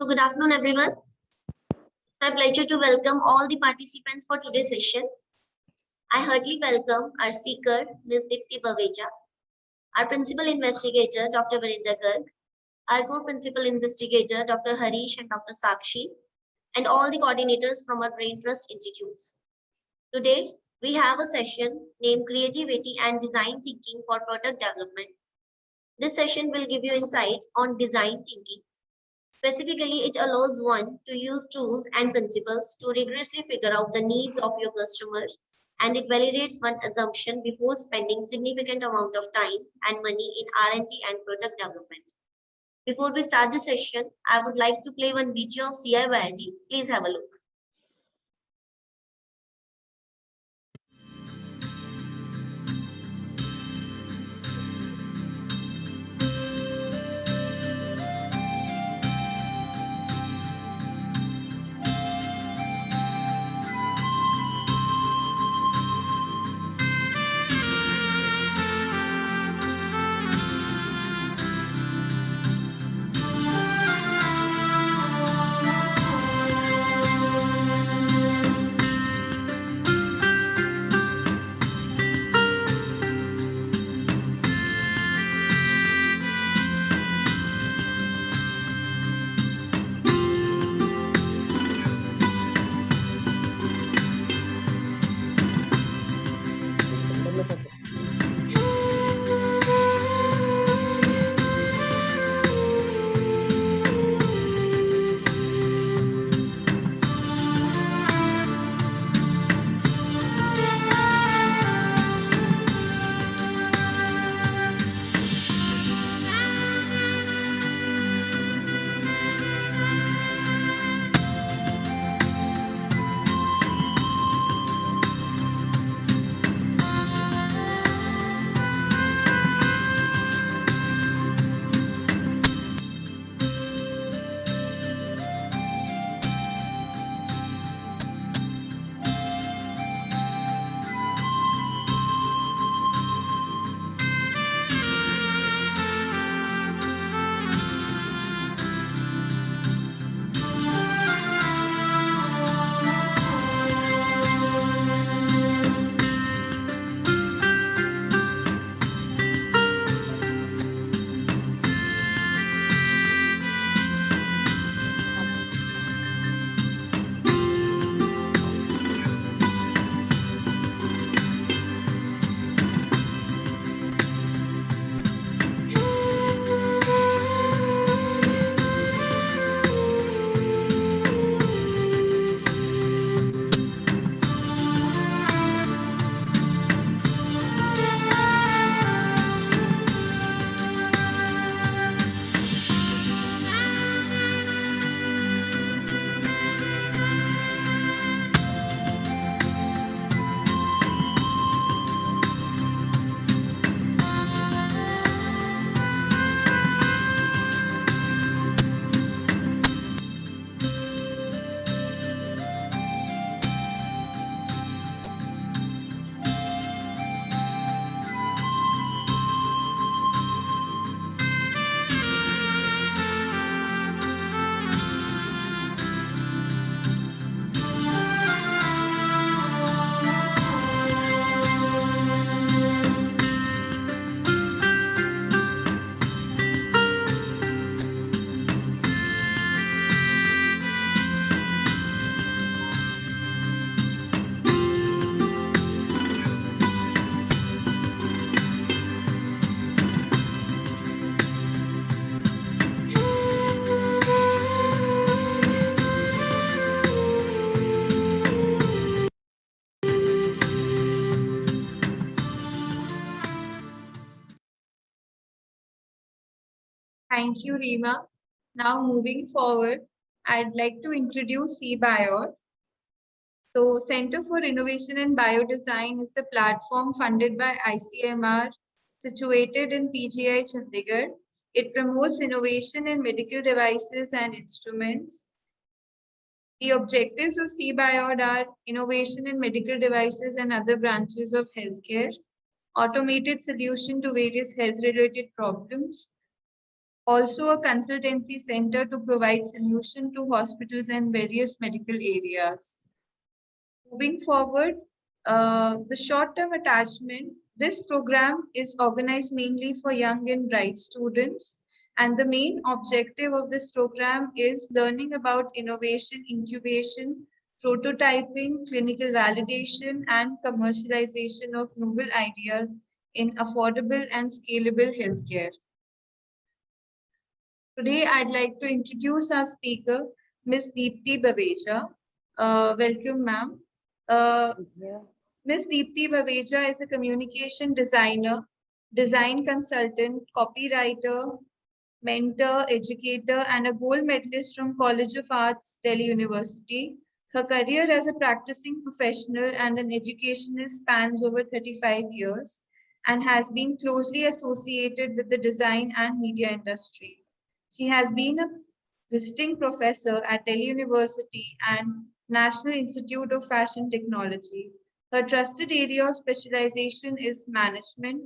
So good afternoon, everyone. It's my pleasure to welcome all the participants for today's session. I heartily welcome our speaker, Ms. Dipti Baveja, our principal investigator, Dr. Varinder Garg, our co-principal investigator, Dr. Harish and Dr. Sakshi, and all the coordinators from our Brain Trust Institutes. Today, we have a session named Creativity and Design Thinking for Product Development. This session will give you insights on design thinking. Specifically, it allows one to use tools and principles to rigorously figure out the needs of your customers, and it validates one assumption before spending significant amount of time and money in R&D and product development. Before we start the session, I would like to play one video of CI Biology. Please have a look. Thank you, Reema. Now moving forward, I'd like to introduce CBIOT. So Center for Innovation and Biodesign is the platform funded by ICMR, situated in PGI Chandigarh. It promotes innovation in medical devices and instruments. The objectives of CBIOT are innovation in medical devices and other branches of healthcare, automated solution to various health-related problems, Also a consultancy center to provide solution to hospitals and various medical areas. Moving forward, the short-term attachment, this program is organized mainly for young and bright students. And the main objective of this program is learning about innovation, incubation, prototyping, clinical validation, and commercialization of novel ideas in affordable and scalable healthcare. Today, I'd like to introduce our speaker, Ms. Deepti Baveja. Welcome, ma'am. Ms. Deepti Baveja is a communication designer, design consultant, copywriter, mentor, educator, and a gold medalist from College of Arts, Delhi University. Her career as a practicing professional and an educationist spans over 35 years and has been closely associated with the design and media industry. She has been a visiting professor at Delhi University and National Institute of Fashion Technology. Her trusted area of specialization is management,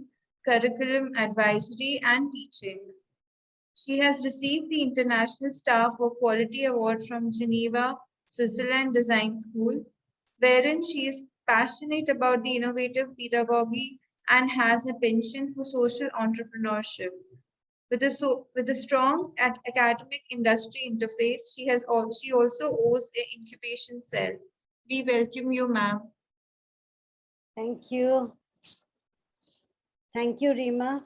curriculum advisory, and teaching. She has received the International Star for Quality Award from Geneva, Switzerland Design School, wherein she is passionate about the innovative pedagogy and has a penchant for social entrepreneurship. With a strong academic industry interface, she also owns an incubation cell. We welcome you, ma'am. Thank you. Thank you, Rima.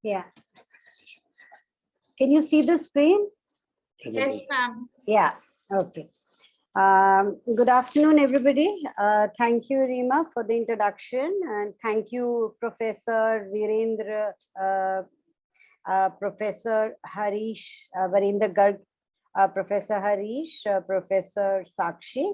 Yeah. Can you see the screen? Yes, ma'am. Yeah, okay. Good afternoon, everybody. Thank you, Rima, for the introduction, and thank you, Professor Virendra, Professor Harish, Virendra Garg, Professor Harish, Professor Sakshi,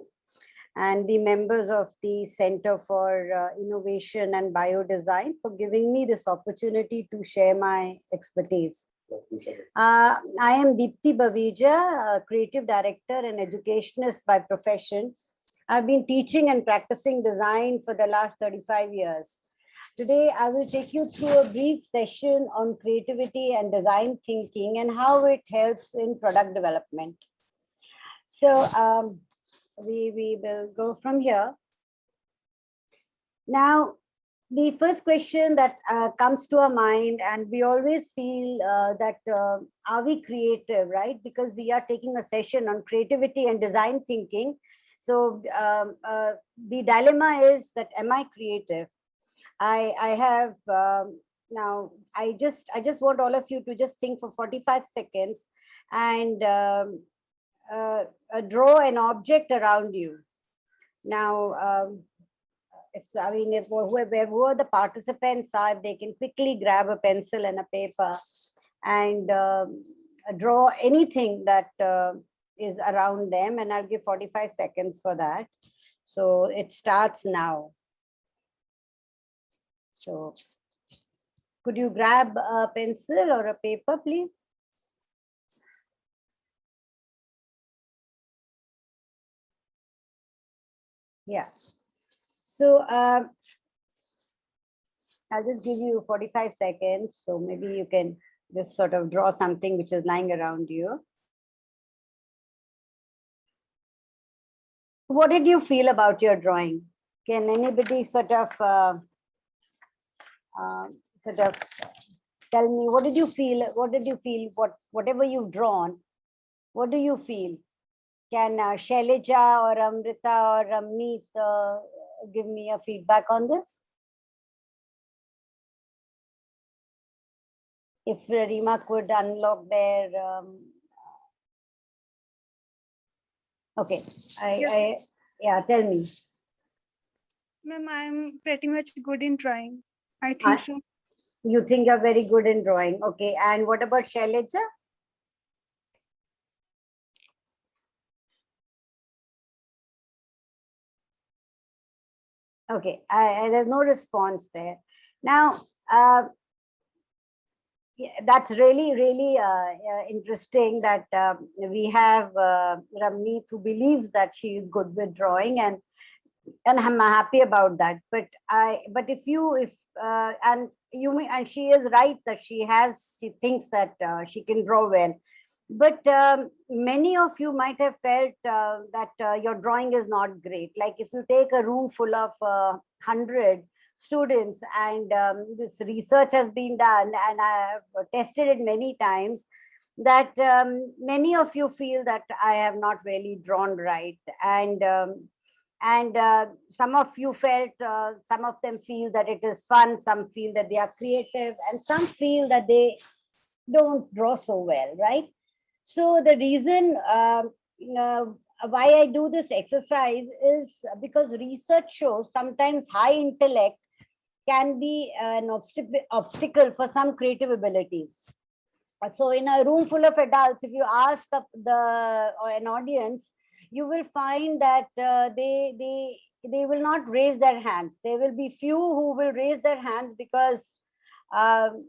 and the members of the Center for Innovation and Biodesign for giving me this opportunity to share my expertise. I am Deepti Baveja, Creative Director and Educationist by profession. I've been teaching and practicing design for the last 35 years. Today, I will take you through a brief session on creativity and design thinking and how it helps in product development. So we will go from here. Now, the first question that comes to our mind, and we always feel that are we creative, right? Because we are taking a session on creativity and design thinking. So the dilemma is that, am I creative? I have now, I just want all of you to just think for 45 seconds and draw an object around you. Now, if whoever the participants are, if they can quickly grab a pencil and a paper and draw anything that is around them, and I'll give 45 seconds for that. So it starts now. So could you grab a pencil or a paper, please? Yeah. So I'll just give you 45 seconds. So maybe you can just sort of draw something which is lying around you. What did you feel about your drawing? Can anybody sort of tell me, what did you feel? What did you feel? Whatever you've drawn, what do you feel? Can Shailaja or Amrita or Ramneet give me a feedback on this? If Rima could unlock their, okay, yeah, tell me. Ma'am, I'm pretty much good in drawing. I think so. You think you're very good in drawing. Okay, and what about Shailaja? Okay, there's no response there. Now, yeah, that's really interesting that we have Ramneet, who believes that she is good with drawing, and and I'm happy about that. But and she is right that she thinks that she can draw well. But many of you might have felt that your drawing is not great. Like if you take a room full of 100 students, and this research has been done, and I have tested it many times, that many of you feel that I have not really drawn right, and some of you felt, some of them feel that it is fun, some feel that they are creative, and some feel that they don't draw so well, right? So the reason uh, why I do this exercise is because research shows sometimes high intellect can be an obstacle for some creative abilities. So in a room full of adults, if you ask an audience, you will find that they will not raise their hands. There will be few who will raise their hands um,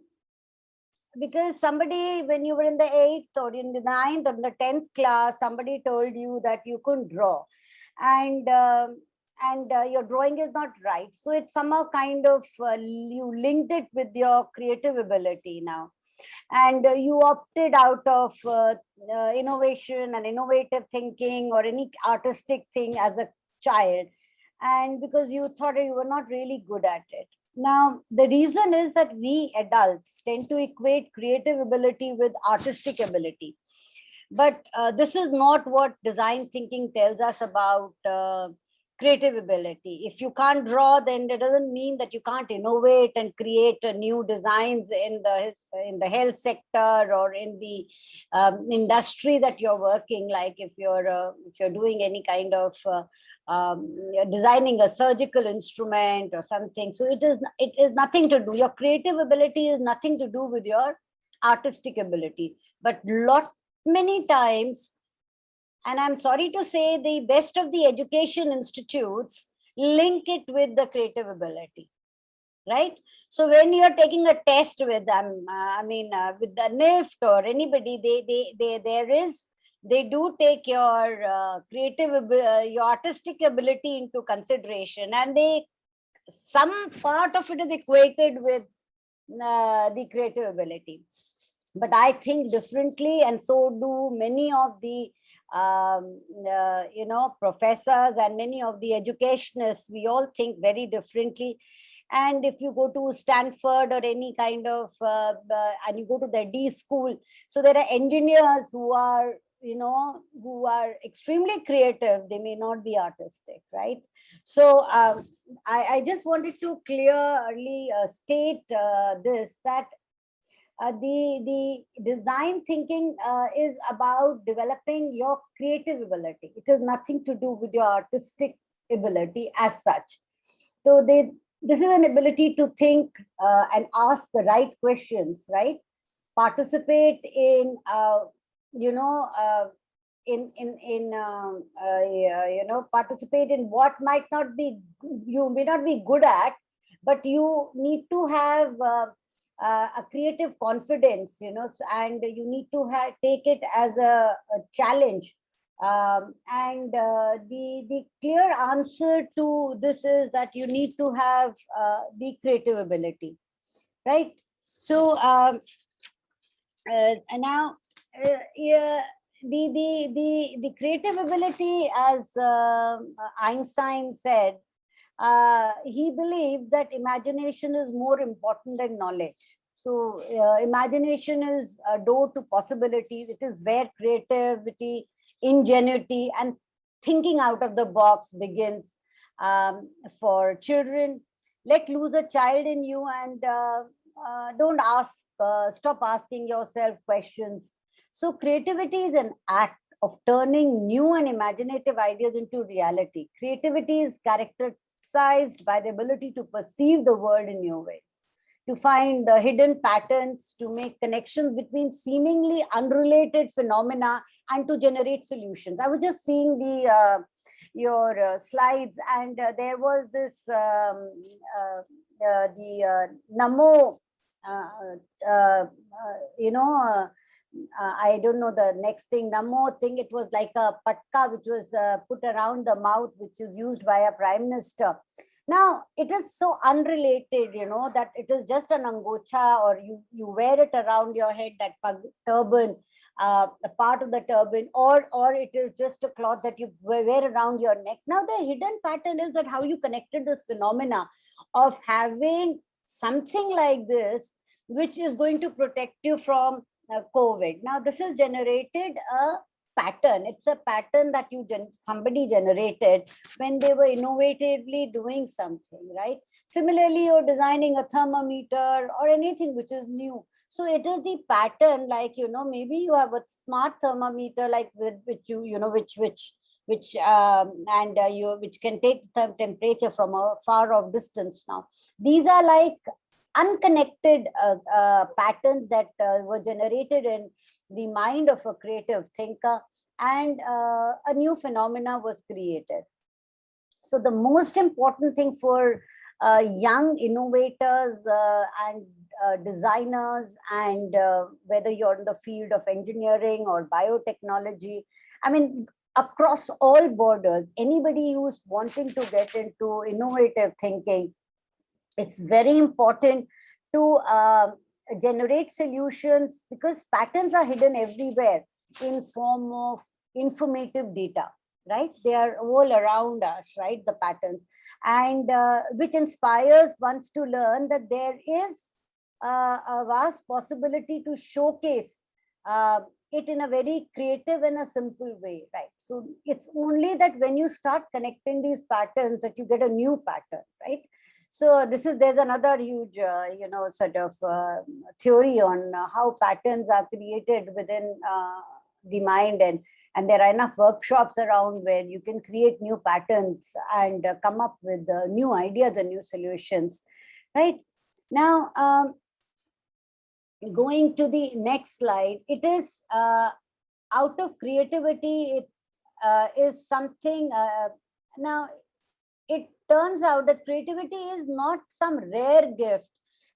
because somebody, when you were in the 8th or in the 9th or in the 10th class, somebody told you that you couldn't draw, and your drawing is not right. So it's somehow kind of you linked it with your creative ability now, and you opted out of innovation and innovative thinking or any artistic thing as a child, and because you thought you were not really good at it. Now, the reason is that we adults tend to equate creative ability with artistic ability. But this is not what design thinking tells us about creative ability. If you can't draw, then it doesn't mean that you can't innovate and create new designs in the health sector or in the industry that you're working. Like if you're doing any kind of you're designing a surgical instrument or something. So it is nothing to do. Your creative ability is nothing to do with your artistic ability. But many times, and I'm sorry to say, the best of the education institutes link it with the creative ability, right? So when you're taking a test with them, with the NIFT or anybody, they do take your your artistic ability into consideration, and some part of it is equated with the creative ability. But I think differently, and so do many of the professors and many of the educationists. We all think very differently. And if you go to Stanford or any kind of and you go to the D school, so there are engineers who are extremely creative. They may not be artistic, right? So I just wanted to clearly state this, that the design thinking is about developing your creative ability. It has nothing to do with your artistic ability as such. So this is an ability to think and ask the right questions, right? Participate in participate in what might not be, you may not be good at, but you need to have a creative confidence, and you need to take it as a challenge. And the clear answer to this is that you need to have the creative ability, right? So and now yeah, the creative ability, as Einstein said, he believed that imagination is more important than knowledge. So imagination is a door to possibilities. It is where creativity, ingenuity, and thinking out of the box begins. For children, let loose a child in you, and don't stop asking yourself questions. So creativity is an act of turning new and imaginative ideas into reality. Creativity is characterized by the ability to perceive the world in new ways, to find the hidden patterns, to make connections between seemingly unrelated phenomena, and to generate solutions. I was just seeing your slides, and there was this Namo, I don't know the next thing, Namo thing, it was like a patka which was put around the mouth, which is used by a prime minister. Now, it is so unrelated, that it is just an angocha, or you wear it around your head, that turban, a part of the turban, or it is just a cloth that you wear around your neck. Now, the hidden pattern is that how you connected this phenomena of having something like this, which is going to protect you from COVID. Now, this has generated a pattern. It's a pattern that somebody generated when they were innovatively doing something, right? Similarly, you're designing a thermometer or anything which is new. So it is the pattern, like, maybe you have a smart thermometer, like which which can take the temperature from a far off distance. Now, these are like unconnected patterns that were generated in the mind of a creative thinker, and a new phenomena was created. So the most important thing for young innovators and designers, and whether you're in the field of engineering or biotechnology, I mean, across all borders, anybody who's wanting to get into innovative thinking, it's very important to generate solutions, because patterns are hidden everywhere in form of informative data, right? They are all around us, right? The patterns, and which inspires ones to learn that there is a vast possibility to showcase it in a very creative and a simple way, right? So it's only that when you start connecting these patterns that you get a new pattern, right? So there's another huge, sort of theory on how patterns are created within the mind, and there are enough workshops around where you can create new patterns and come up with new ideas and new solutions, right? Now, going to the next slide, it is out of creativity, it is something, now it turns out that creativity is not some rare gift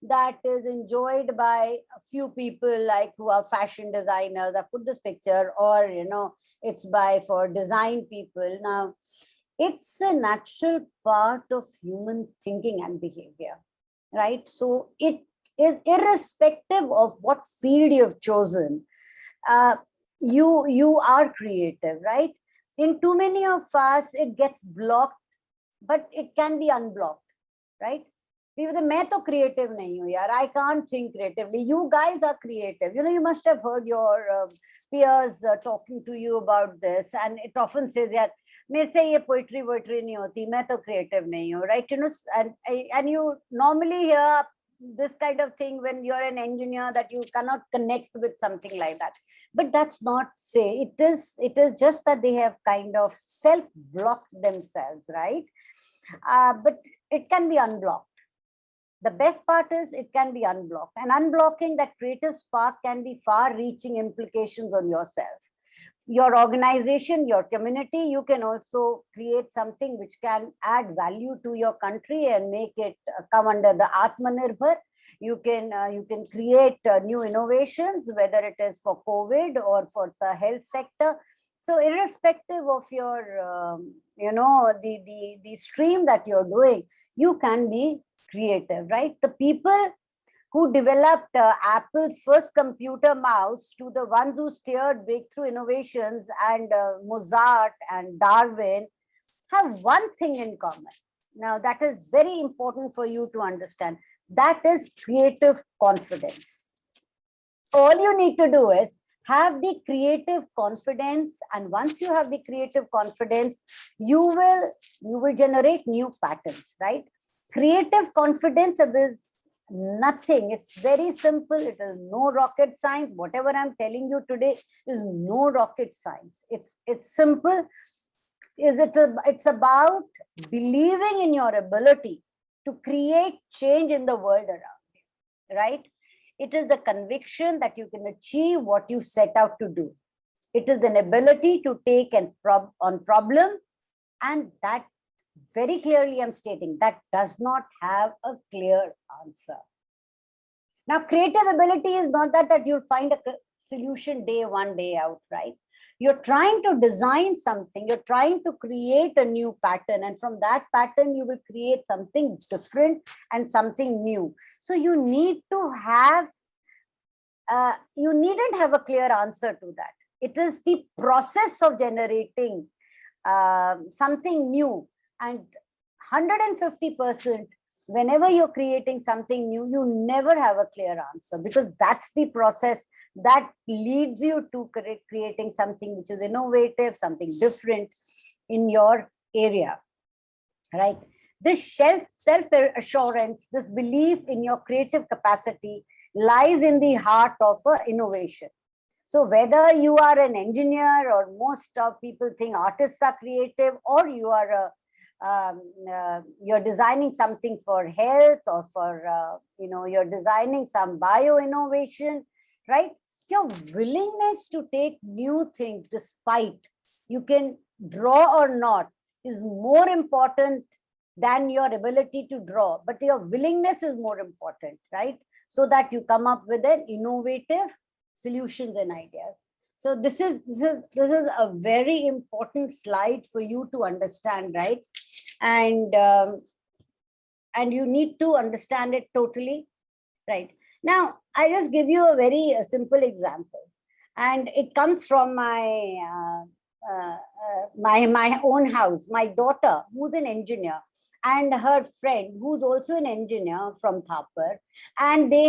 that is enjoyed by a few people, like who are fashion designers. I put this picture, or it's for design people. Now, it's a natural part of human thinking and behavior, right? So it is irrespective of what field you've chosen. You are creative, right? In too many of us, it gets blocked, but it can be unblocked, right? मैं तो creative नहीं हूँ यार, I can't think creatively. You guys are creative. You must have heard your peers talking to you about this, and it often says that मेरे से ये poetry नहीं होती, मैं तो creative नहीं हूँ, right? And you normally hear this kind of thing when you're an engineer, that you cannot connect with something like that. But that's not say. It is just that they have kind of self-blocked themselves, right? But it can be unblocked. The best part is it can be unblocked, and unblocking that creative spark can be far-reaching implications on yourself, your organization, your community. You can also create something which can add value to your country and make it come under the Atmanirbhar. You can create new innovations, whether it is for COVID or for the health sector. So irrespective of your, the stream that you're doing, you can be creative, right? The people who developed Apple's first computer mouse to the ones who steered breakthrough innovations, and Mozart and Darwin, have one thing in common. Now, that is very important for you to understand. That is creative confidence. All you need to do is have the creative confidence, and once you have the creative confidence, you will generate new patterns, right? Creative confidence is nothing. It's very simple. It is no rocket science. Whatever I'm telling you today is no rocket science. It's simple. It's about believing in your ability to create change in the world around you, right? It is the conviction that you can achieve what you set out to do. It is an ability to take on problem, and that very clearly I'm stating that does not have a clear answer. Now, creative ability is not that you'll find solution day one, day out, right? You're trying to design something, you're trying to create a new pattern, and from that pattern, you will create something different and something new. So you need to have, you needn't have a clear answer to that. It is the process of generating something new, and 150%, whenever you're creating something new, you never have a clear answer, because that's the process that leads you to creating something which is innovative, something different in your area, right? This self-assurance, this belief in your creative capacity lies in the heart of innovation. So whether you are an engineer, or most of people think artists are creative, or you are you're designing something for health, or for you're designing some bio innovation, right? Your willingness to take new things, despite you can draw or not, is more important than your ability to draw. But your willingness is more important, right? So that you come up with an innovative solutions and ideas. So this is a very important slide for you to understand, right? And you need to understand it totally, right? Now, I just give you a very simple example, and it comes from my my own house. My daughter, who's an engineer, and her friend, who's also an engineer from Thapar, and they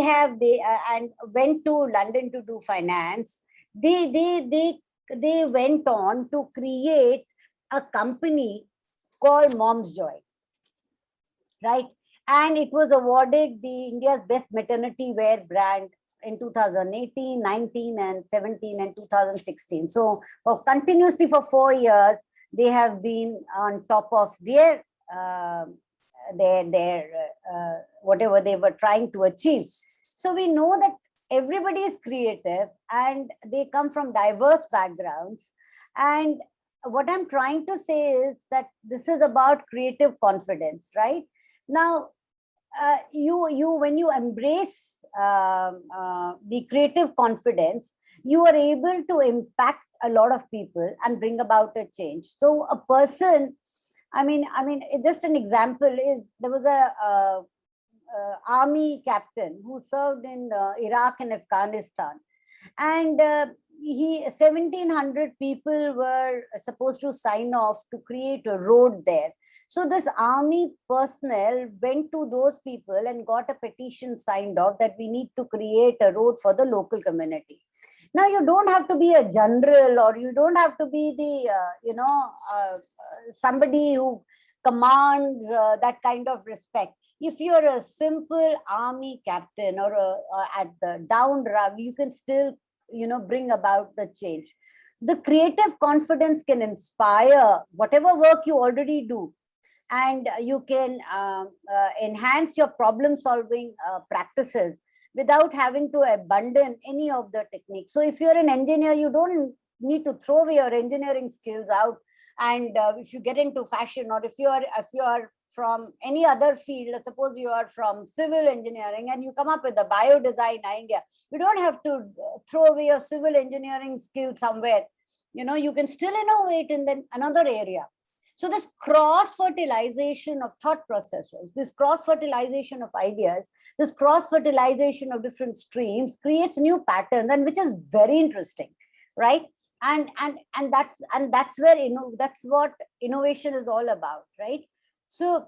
went to London to do finance. They went on to create a company called Mom's Joy, right? And it was awarded the India's best maternity wear brand in 2018, 19, and 17, and 2016. So continuously for 4 years, they have been on top of their whatever they were trying to achieve. So we know that everybody is creative, and they come from diverse backgrounds. And what I'm trying to say is that this is about creative confidence, right? Now, when you embrace the creative confidence, you are able to impact a lot of people and bring about a change. So a person, I mean, just an example is, there was a army captain who served in Iraq and Afghanistan, and 1,700 people were supposed to sign off to create a road there. So this army personnel went to those people and got a petition signed off that we need to create a road for the local community. Now, you don't have to be a general, or you don't have to be the, somebody who commands that kind of respect. If you're a simple army captain, or at the down rung, you can still, bring about the change. The creative confidence can inspire whatever work you already do, and you can enhance your problem solving practices without having to abandon any of the techniques. So if you're an engineer, you don't need to throw away your engineering skills out. And if you get into fashion, or if you are from any other field, suppose you are from civil engineering and you come up with a bio design idea, you don't have to throw away your civil engineering skills somewhere. You can still innovate in another area. So this cross-fertilization of thought processes, this cross-fertilization of ideas, this cross-fertilization of different streams creates new patterns, and which is very interesting, right? And that's where that's what innovation is all about, right? So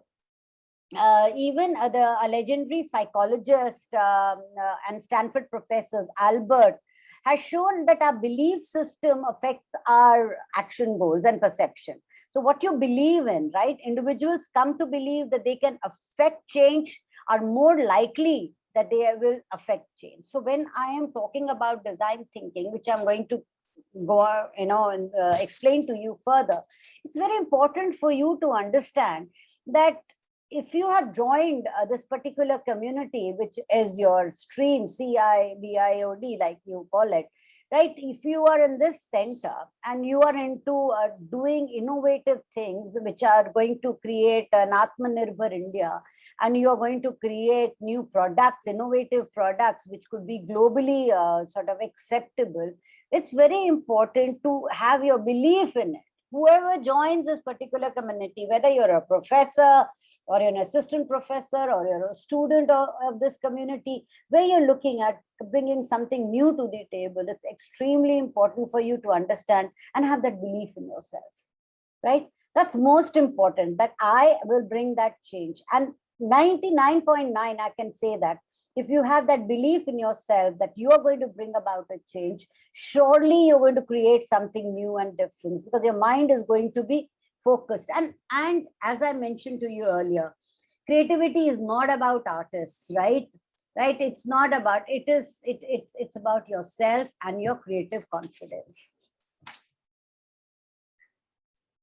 even a legendary psychologist and Stanford professor Albert has shown that our belief system affects our action goals and perception. So what you believe in, right? Individuals come to believe that they can affect change, are more likely that they will affect change. So when I am talking about design thinking, which I'm going to go, and explain to you further, it's very important for you to understand that if you have joined this particular community, which is your stream, CIBIOD, like you call it, right? If you are in this center and you are into doing innovative things which are going to create an Atmanirbhar India, and you are going to create new products, innovative products, which could be globally sort of acceptable, it's very important to have your belief in it. Whoever joins this particular community, whether you're a professor or you're an assistant professor or you're a student of this community, where you're looking at bringing something new to the table, it's extremely important for you to understand and have that belief in yourself, right? That's most important, that I will bring that change. And 99.9, I can say that if you have that belief in yourself that you are going to bring about a change, surely you're going to create something new and different, because your mind is going to be focused. And as I mentioned to you earlier, creativity is not about artists, right? Right? It's not about, it's about yourself and your creative confidence.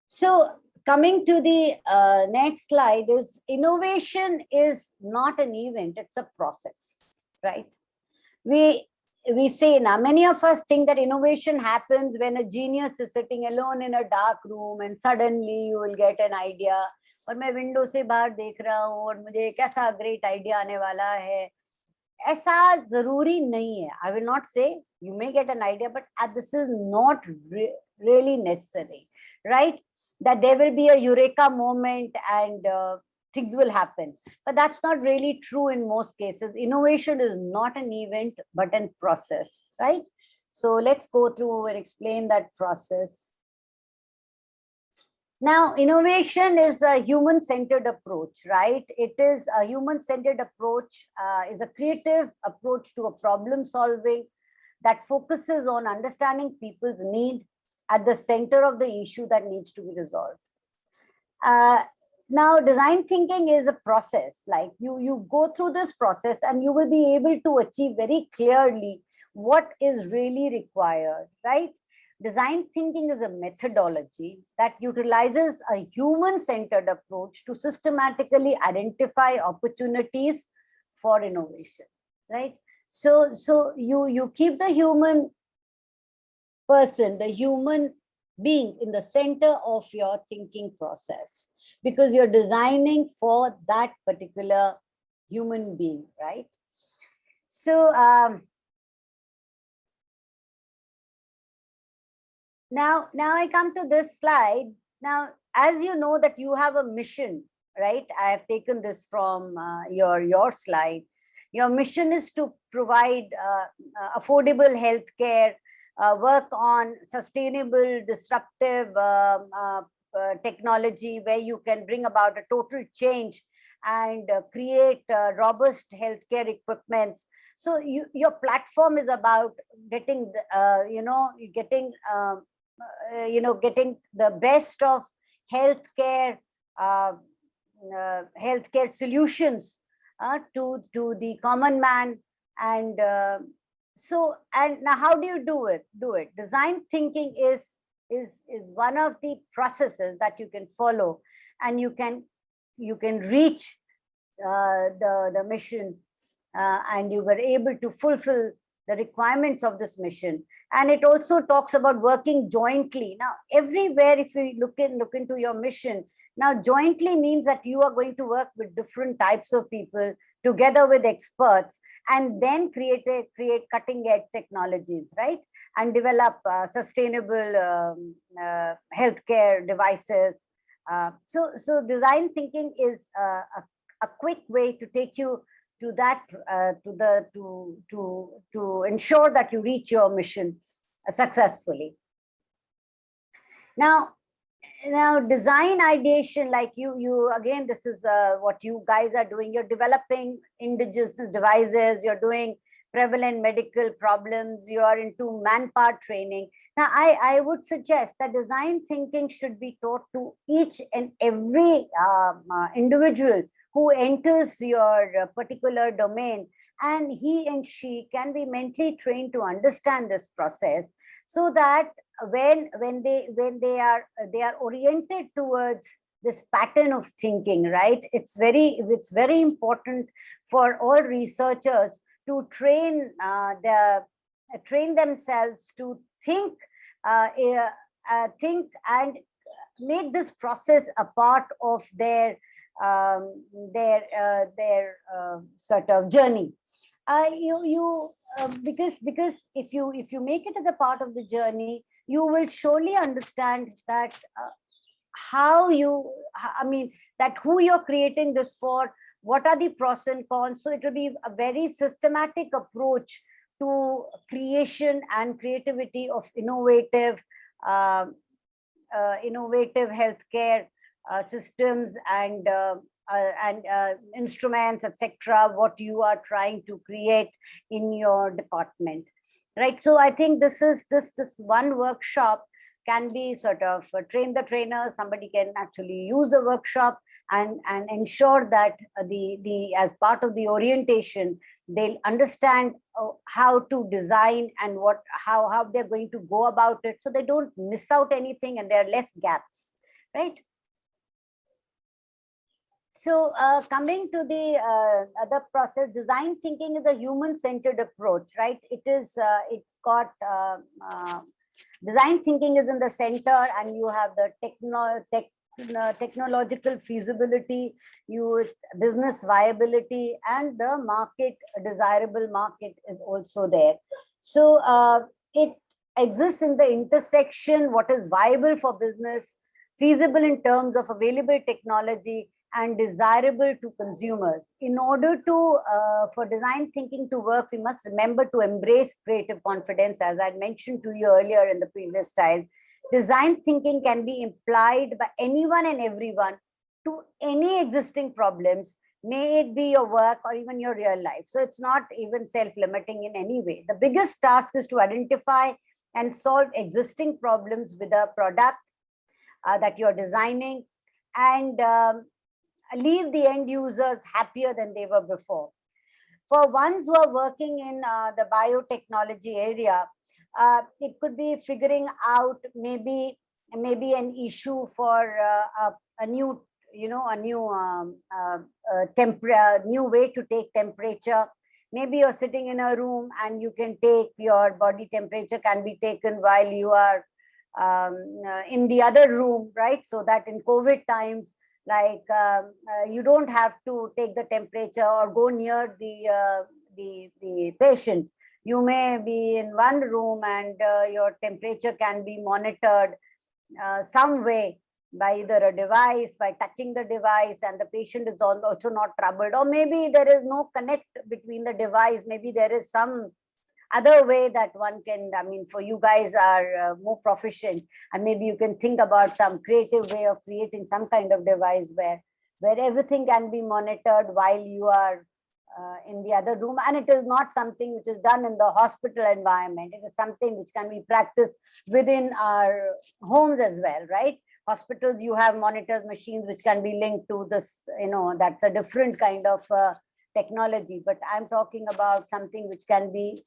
So coming to the next slide is, innovation is not an event, it's a process, right? We say now, many of us think that innovation happens when a genius is sitting alone in a dark room and suddenly you will get an idea. और मैं window से बाहर देख रहा हूँ और मुझे एक ऐसा ग्रेट आइडिया आने वाला है. ऐसा जरूरी नहीं है. I will not say you may get an idea, but this is not really necessary, right? That there will be a eureka moment and things will happen. But that's not really true in most cases. Innovation is not an event, but a process, right? So let's go through and explain that process. Now, innovation is a human-centered approach, right? It is a human-centered approach, is a creative approach to a problem solving that focuses on understanding people's need at the center of the issue that needs to be resolved. Now, design thinking is a process. Like you go through this process and you will be able to achieve very clearly what is really required, right? Design thinking is a methodology that utilizes a human-centered approach to systematically identify opportunities for innovation, right? So you keep the human person, the human being in the center of your thinking process, because you're designing for that particular human being, right? So now I come to this slide. Now, as you know that you have a mission, right? I have taken this from your slide. Your mission is to provide affordable healthcare, work on sustainable, disruptive technology where you can bring about a total change and create robust healthcare equipments. So your platform is about getting, getting the best of healthcare, healthcare solutions to the common man. And now how do you do it? Design thinking is one of the processes that you can follow, and you can reach the mission, and you were able to fulfill the requirements of this mission. And it also talks about working jointly. Now, everywhere, if you look into your mission, now jointly means that you are going to work with different types of people together with experts, and then create cutting edge technologies, right? And develop sustainable healthcare devices. So design thinking is a quick way to take you to that, to ensure that you reach your mission successfully. Now design ideation, like you again, this is what you guys are doing. You're developing indigenous devices, you're doing prevalent medical problems, you are into manpower training. Now I would suggest that design thinking should be taught to each and every individual who enters your particular domain, and he and she can be mentally trained to understand this process, so that when they are oriented towards this pattern of thinking, right? It's very important for all researchers to train themselves to think and make this process a part of their sort of journey. Because if you make it as a part of the journey, you will surely understand that that who you're creating this for, what are the pros and cons. So it will be a very systematic approach to creation and creativity of innovative healthcare systems and instruments, etc., what you are trying to create in your department, right? So I think this one workshop can be sort of train the trainer. Somebody can actually use the workshop and ensure that the as part of the orientation, they'll understand how to design and how they're going to go about it, so they don't miss out anything and there are less gaps, right? So coming to the other process, design thinking is a human-centered approach, right? It's got design thinking is in the center, and you have the technological feasibility, business viability, and the market, desirable market is also there. So it exists in the intersection, what is viable for business, feasible in terms of available technology, and desirable to consumers. In order to for design thinking to work, we must remember to embrace creative confidence. As I mentioned to you earlier in the previous slide, design thinking can be applied by anyone and everyone to any existing problems, may it be your work or even your real life. So it's not even self-limiting in any way. The biggest task is to identify and solve existing problems with a product that you're designing, and leave the end users happier than they were before. For ones who are working in the biotechnology area, it could be figuring out maybe an issue for a new, new way to take temperature. Maybe you're sitting in a room and you can take your body temperature can be taken while you are in the other room, right? So that in COVID times, like you don't have to take the temperature or go near the patient. You may be in one room and your temperature can be monitored some way by either a device, by touching the device, and the patient is also not troubled. Or maybe there is no connect between the device. Maybe there is some other way that one can, for you guys are more proficient, and maybe you can think about some creative way of creating some kind of device where everything can be monitored while you are in the other room. And it is not something which is done in the hospital environment. It is something which can be practiced within our homes as well, right? Hospitals, you have monitors, machines which can be linked to this, that's a different kind of technology. But I'm talking about something which can be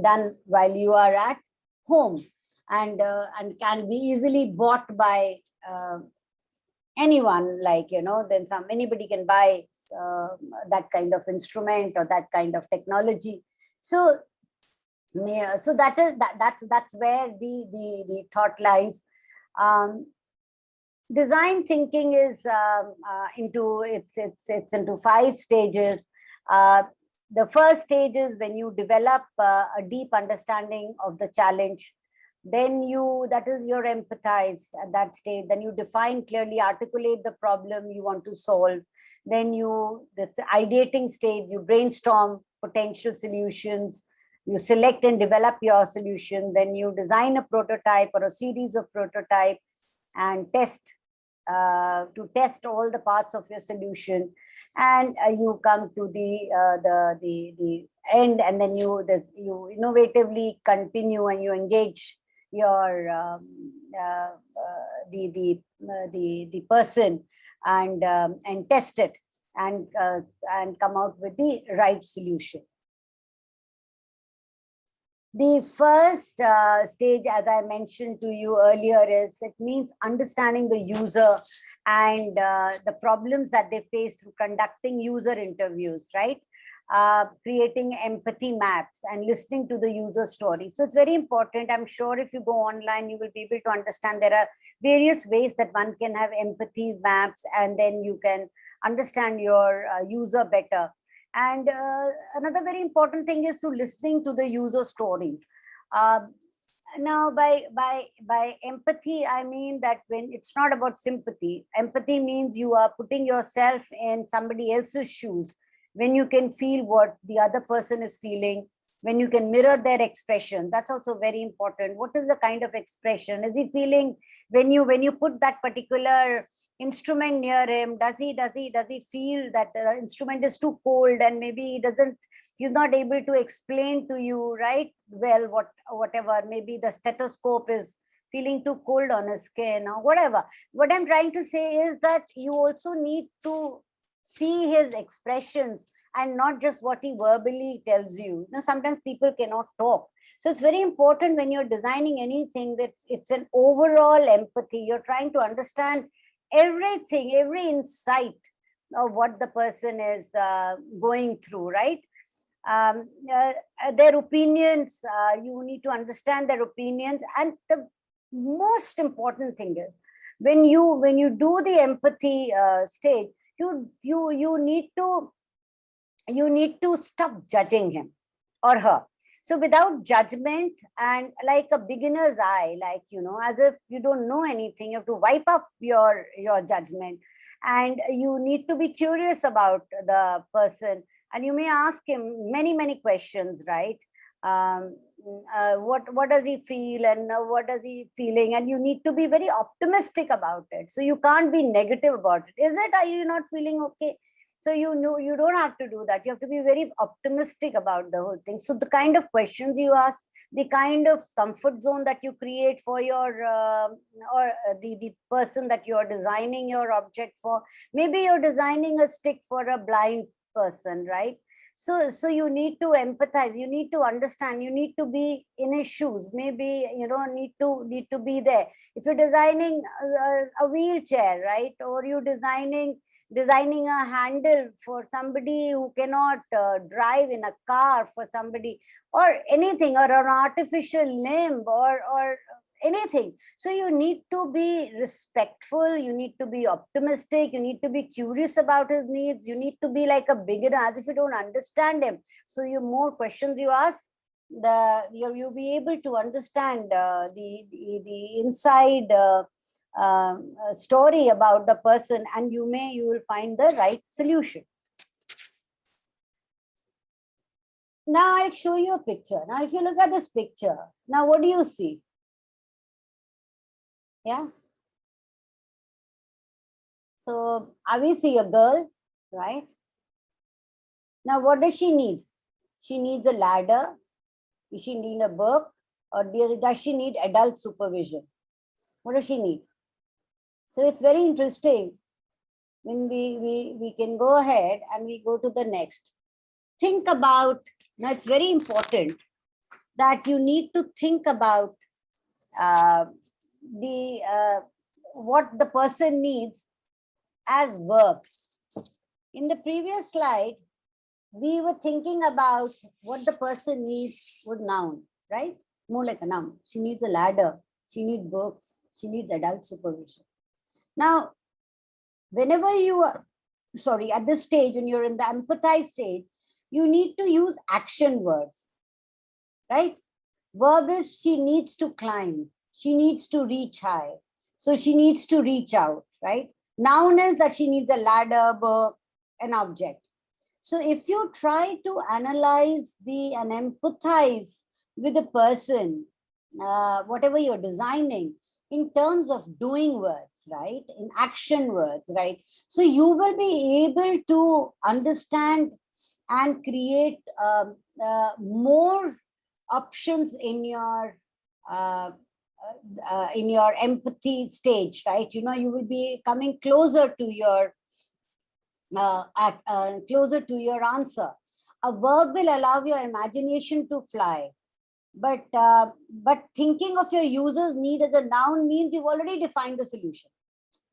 done while you are at home, and can be easily bought by anyone, like, then anybody can buy that kind of instrument or that kind of technology. So that's where the thought lies. Design thinking is into 5 stages. The first stage is when you develop a deep understanding of the challenge. Then that is your empathize at that stage. Then you define clearly, articulate the problem you want to solve. Then the ideating stage, you brainstorm potential solutions. You select and develop your solution. Then you design a prototype or a series of prototypes and test all the parts of your solution. And you come to the end, and then you innovatively continue and you engage your the person and test it and come out with the right solution. The first stage, as I mentioned to you earlier, it means understanding the user and the problems that they face through conducting user interviews, right? Creating empathy maps and listening to the user story. So it's very important. I'm sure if you go online, you will be able to understand there are various ways that one can have empathy maps, and then you can understand your user better. And another very important thing is to listening to the user story. Now, by empathy, I mean that when it's not about sympathy. Empathy means you are putting yourself in somebody else's shoes, when you can feel what the other person is feeling, when you can mirror their expression. That's also very important. What is the kind of expression is he feeling when you put that particular instrument near him? Does he feel that the instrument is too cold, and maybe he's not able to explain to you, right? Well, whatever, maybe the stethoscope is feeling too cold on his skin or whatever. What I'm trying to say is that you also need to see his expressions and not just what he verbally tells you. Now, sometimes people cannot talk. So it's very important when you're designing anything that it's an overall empathy. You're trying to understand everything, every insight of what the person is going through, right? Their opinions, you need to understand their opinions. And the most important thing is when you do the empathy stage, you need to stop judging him or her. So without judgment and like a beginner's eye, like, as if you don't know anything, you have to wipe up your judgment, and you need to be curious about the person, and you may ask him many questions, right? What does he feel, and what is he feeling? And you need to be very optimistic about it. So you can't be negative about it. Are you not feeling okay? So you don't have to do that. You have to be very optimistic about the whole thing. So the kind of questions you ask, the kind of comfort zone that you create for your the person that you're designing your object for. Maybe you're designing a stick for a blind person, right? So you need to empathize, you need to understand, you need to be in his shoes. Maybe need to be there. If you're designing a wheelchair, right, or you're designing a handle for somebody who cannot drive in a car, for somebody, or anything, or an artificial limb, or anything. So you need to be respectful, you need to be optimistic, you need to be curious about his needs, you need to be like a beginner, as if you don't understand him. So you more questions you ask, you'll be able to understand the inside story about the person, and you will find the right solution. Now I'll show you a picture. Now if you look at this picture, now what do you see? Yeah. So we see a girl, right? Now what does she need? She needs a ladder. Does she need a book, or does she need adult supervision? What does she need? So it's very interesting when we can go ahead and we go to the next. Think about, now it's very important that you need to think about what the person needs as verbs. In the previous slide, we were thinking about what the person needs with noun, right? More like a noun. She needs a ladder, she needs books, she needs adult supervision. Now, whenever you are, at this stage, when you're in the empathize stage, you need to use action words, right? Verb is she needs to climb, she needs to reach high, so she needs to reach out, right? Noun is that she needs a ladder, book, an object. So if you try to analyze and empathize with a person, whatever you're designing, in terms of doing words, right? In action words, right? So you will be able to understand and create more options in your empathy stage, right? You will be coming closer to your answer. A verb will allow your imagination to fly, but thinking of your user's need as a noun means you've already defined the solution.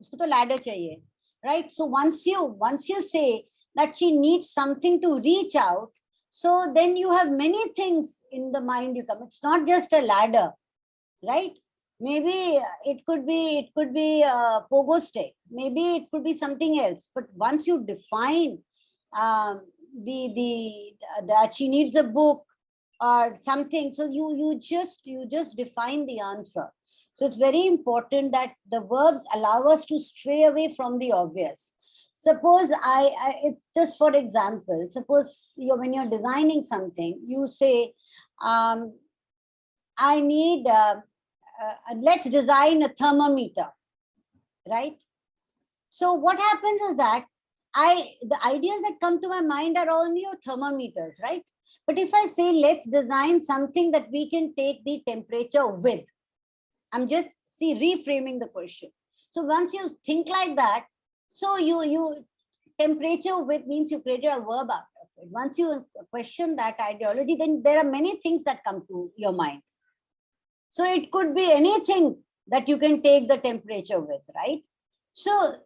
Usko to ladder chahiye, right? So once you say that she needs something to reach out, so then you have many things in the mind you come. It's not just a ladder, right? Maybe it could be a pogo stick. Maybe it could be something else. But once you define that she needs a book or something, so you just define the answer. So it's very important that the verbs allow us to stray away from the obvious. Suppose it's just for example, suppose when you're designing something, you say, I need, let's design a thermometer, right? So what happens is that the ideas that come to my mind are only your thermometers, right? But if I say, let's design something that we can take the temperature with, I'm just reframing the question. So once you think like that, so you temperature with means you created a verb out of it. Once you question that ideology, then there are many things that come to your mind. So it could be anything that you can take the temperature with, right? So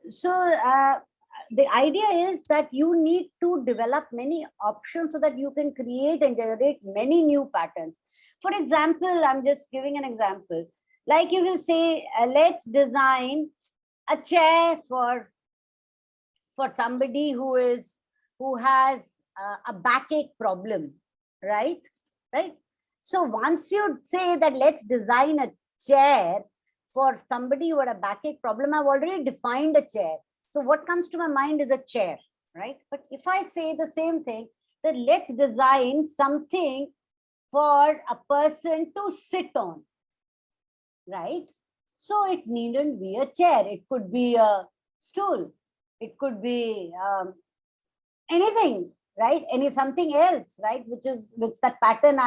the idea is that you need to develop many options so that you can create and generate many new patterns. For example, I'm just giving an example. Like you will say, let's design a chair for somebody who has a backache problem, right? Right. So once you say that let's design a chair for somebody who had a backache problem, I've already defined a chair. So what comes to my mind is a chair, right? But if I say the same thing, that let's design something for a person to sit on, right? So it needn't be a chair. It could be a stool. It could be anything, right? Something else, right? Which that pattern.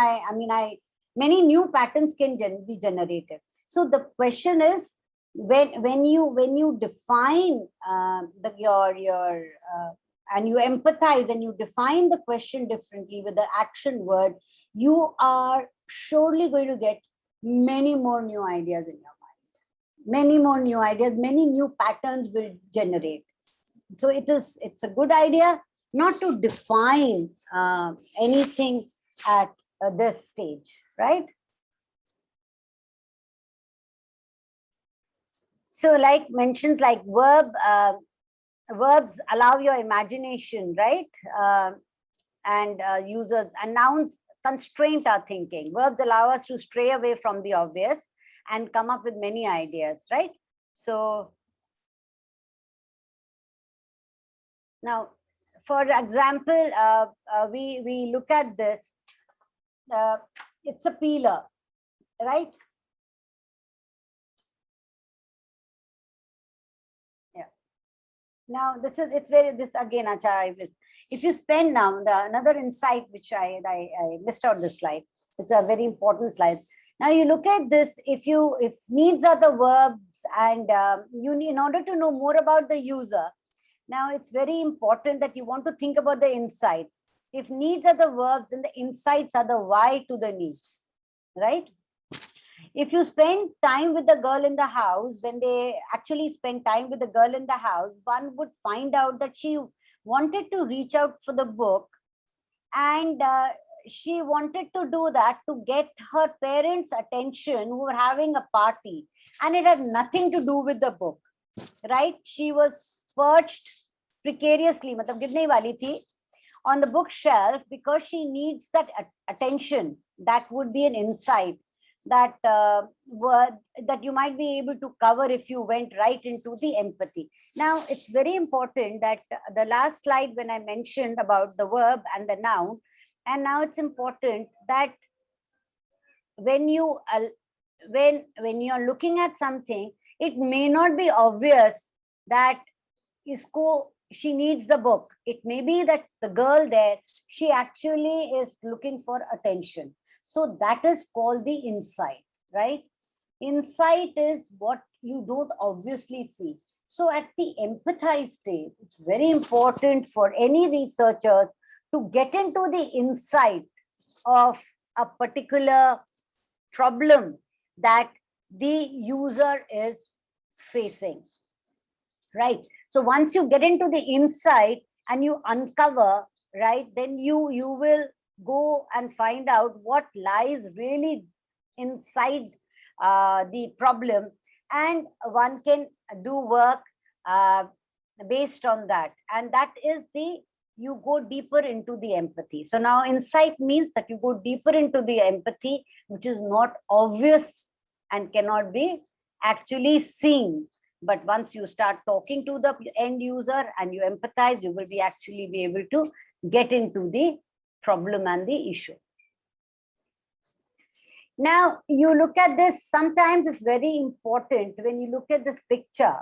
Many new patterns can be generated. So the question is, when you define your and you empathize and you define the question differently with the action word, you are surely going to get many more new ideas in your mind. Many more new ideas, many new patterns will generate. So it's a good idea not to define anything at this stage, right? So like mentions like verbs allow your imagination, right? Users and nouns constraint our thinking. Verbs allow us to stray away from the obvious and come up with many ideas, right? So now, for example, we look at this. It's a peeler, right? Yeah. Now this again, Acha. If you spend now another insight which I missed out this slide. It's a very important slide. Now you look at this. If needs are the verbs, and you need, in order to know more about the user. Now it's very important that you want to think about the insights. If needs are the verbs and the insights are the why to the needs, right? If you spend time with the girl in the house, when they actually spend time with the girl in the house, one would find out that she wanted to reach out for the book, and she wanted to do that to get her parents' attention who were having a party, and it had nothing to do with the book, right? She was perched precariously, matlab girne wali thi, on the bookshelf because she needs that attention. That would be an insight that that you might be able to cover if you went right into the empathy. Now, it's very important that the last slide when I mentioned about the verb and the noun, and now it's important that when you when you're looking at something, it may not be obvious that she needs the book. It may be that the girl there, she actually is looking for attention. So that is called the insight, right? Insight is what you don't obviously see. So at the empathize stage, it's very important for any researcher to get into the insight of a particular problem that the user is facing, right? So once you get into the insight and you uncover, right, then you will go and find out what lies really inside the problem, and one can do work based on that. And that is you go deeper into the empathy. So now insight means that you go deeper into the empathy, which is not obvious and cannot be actually seen. But once you start talking to the end user and you empathize, you will actually be able to get into the problem and the issue. Now, you look at this, sometimes it's very important when you look at this picture.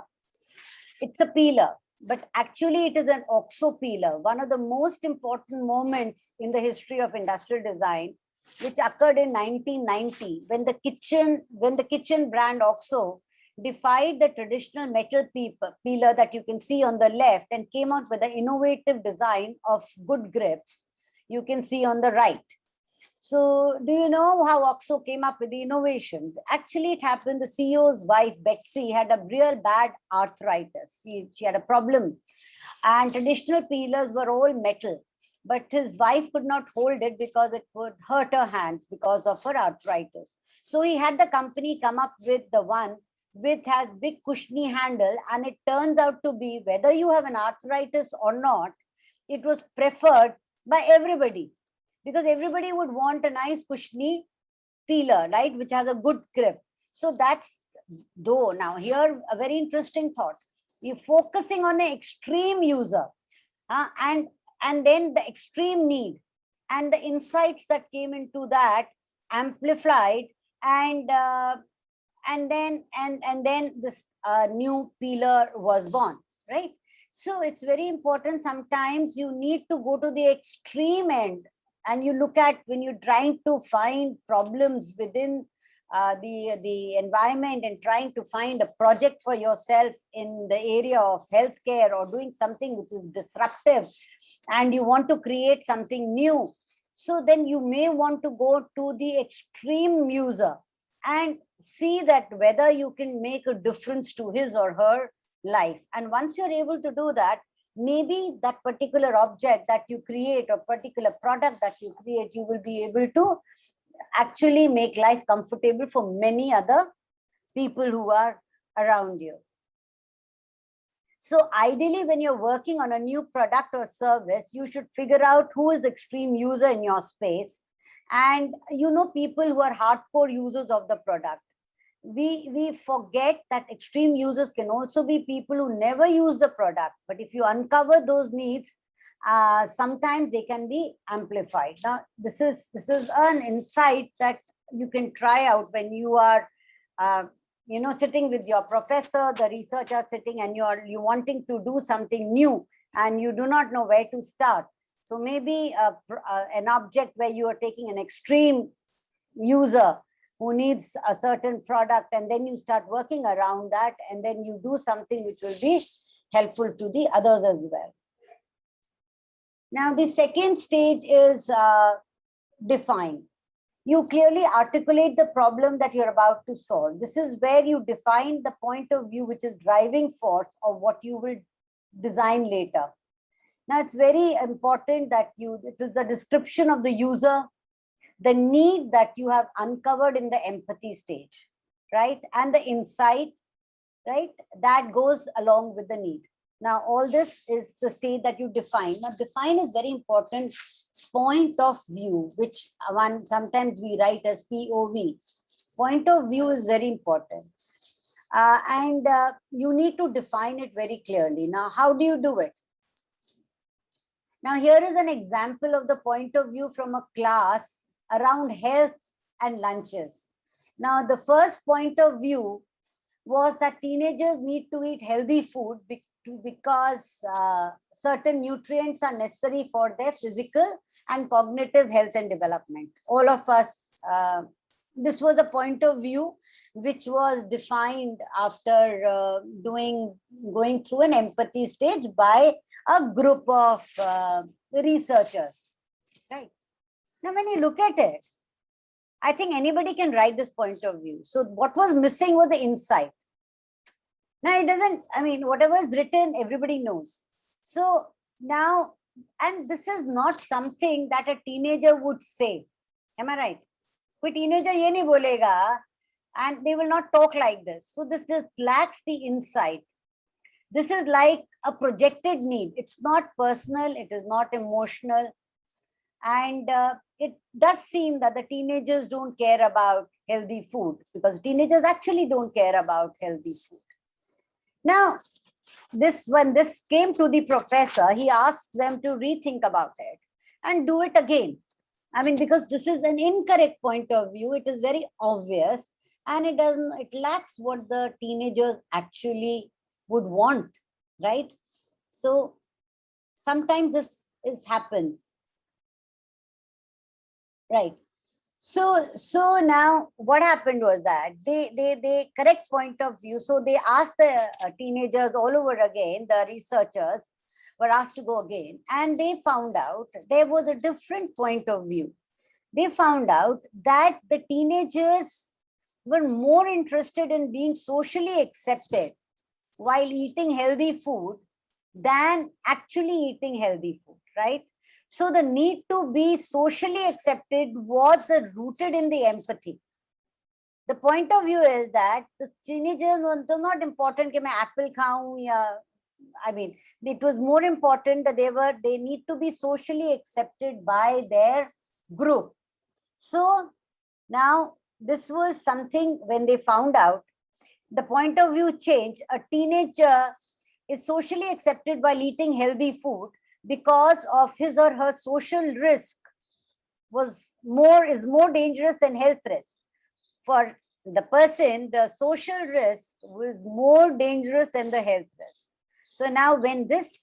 It's a peeler, but actually it is an OXO peeler, one of the most important moments in the history of industrial design, which occurred in 1990 when the kitchen brand OXO defied the traditional metal peeler that you can see on the left and came out with an innovative design of good grips. You can see on the right. So do you know how OXO came up with the innovation? Actually, it happened, the CEO's wife, Betsy, had a real bad arthritis. She had a problem. And traditional peelers were all metal. But his wife could not hold it because it would hurt her hands because of her arthritis. So he had the company come up with the one which has big cushiony handle. And it turns out to be, whether you have an arthritis or not, it was preferred by everybody. Because everybody would want a nice cushiony peeler, right, which has a good grip. So that's, though, now here a very interesting thought. You're focusing on the extreme user and then the extreme need and the insights that came into that amplified, and then this new peeler was born, right? So it's very important. Sometimes you need to go to the extreme end. And you look at when you're trying to find problems within the environment and trying to find a project for yourself in the area of healthcare or doing something which is disruptive and you want to create something new. So then you may want to go to the extreme user and see that whether you can make a difference to his or her life. And once you're able to do that, maybe that particular object that you create or particular product that you create, you will be able to actually make life comfortable for many other people who are around you. So ideally, when you're working on a new product or service, you should figure out who is the extreme user in your space. And people who are hardcore users of the product. We forget that extreme users can also be people who never use the product. But if you uncover those needs, sometimes they can be amplified. Now, this is an insight that you can try out when you are, sitting with your professor, the researcher sitting, and you're wanting to do something new, and you do not know where to start. So maybe an object where you are taking an extreme user who needs a certain product, and then you start working around that, and then you do something which will be helpful to the others as well. Now, the second stage is define. You clearly articulate the problem that you're about to solve. This is where you define the point of view, which is driving force of what you will design later. Now, it's very important that it is a description of the user, the need that you have uncovered in the empathy stage, right? And the insight, right? That goes along with the need. Now, all this is the state that you define. Now, define is very important. Point of view, which sometimes we write as POV. Point of view is very important. And you need to define it very clearly. Now, how do you do it? Now, here is an example of the point of view from a class around health and lunches. Now, the first point of view was that teenagers need to eat healthy food because certain nutrients are necessary for their physical and cognitive health and development. All of us, this was a point of view which was defined after going through an empathy stage by a group of researchers, right? Now, when you look at it, I think anybody can write this point of view. So what was missing was the insight. Now, it doesn't, whatever is written, everybody knows. So now, and this is not something that a teenager would say. Am I right? कोई teenager ये नहीं बोलेगा and they will not talk like this. So this just lacks the insight. This is like a projected need. It's not personal, it is not emotional. And it does seem that the teenagers don't care about healthy food, because teenagers actually don't care about healthy food. Now, when this came to the professor, he asked them to rethink about it and do it again. I mean, because this is an incorrect point of view, it is very obvious, and it lacks what the teenagers actually would want, right? So sometimes this happens, right? So now what happened was that they correct point of view. So they asked the teenagers all over again, the researchers were asked to go again, and they found out there was a different point of view. They found out that the teenagers were more interested in being socially accepted while eating healthy food than actually eating healthy food, right? So the need to be socially accepted was rooted in the empathy. The point of view is that the teenagers was not important that I apple khaun ya, I mean, it was more important that they need to be socially accepted by their group. So now this was something when they found out, the point of view changed. A teenager is socially accepted while eating healthy food because of his or her social risk is more dangerous than health risk. For the person, the social risk was more dangerous than the health risk. So now when this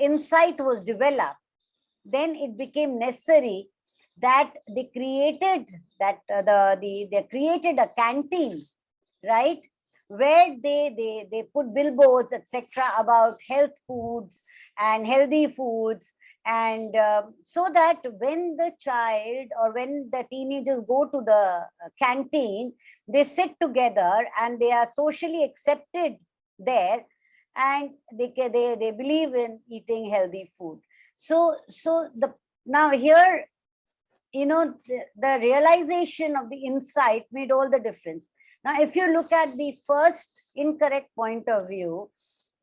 insight was developed, then it became necessary that they created they created a canteen, right, where they put billboards, etc., about health foods and healthy foods, and so that when the child or when the teenagers go to the canteen, they sit together and they are socially accepted there, and they believe in eating healthy food. So now here, the realization of the insight made all the difference. Now, if you look at the first incorrect point of view,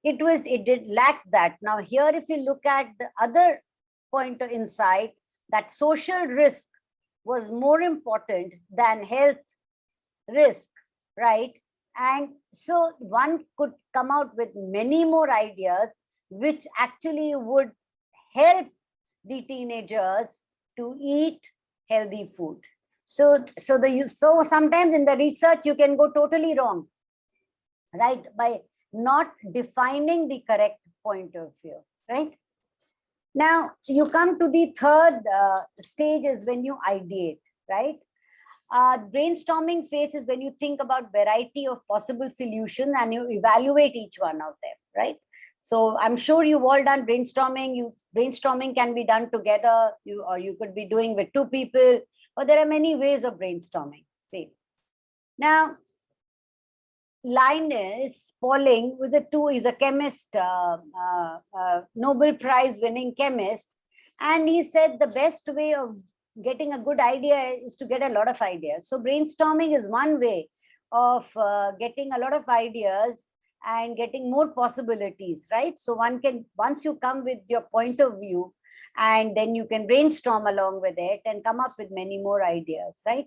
it did lack that. Now here, if you look at the other point of insight, that social risk was more important than health risk, right? And so one could come out with many more ideas which actually would help the teenagers to eat healthy food. So sometimes in the research you can go totally wrong, right, by not defining the correct point of view, right? Now you come to the third stage, is when you ideate, right? Brainstorming phase is when you think about variety of possible solutions and you evaluate each one of them, right? So I'm sure you've all done brainstorming. Brainstorming can be done together, or you could be doing with two people, or there are many ways of brainstorming. See, now Linus Pauling is a chemist, Nobel Prize winning chemist, and he said the best way of getting a good idea is to get a lot of ideas. So brainstorming is one way of getting a lot of ideas and getting more possibilities, right? So once you come with your point of view, and then you can brainstorm along with it and come up with many more ideas, right?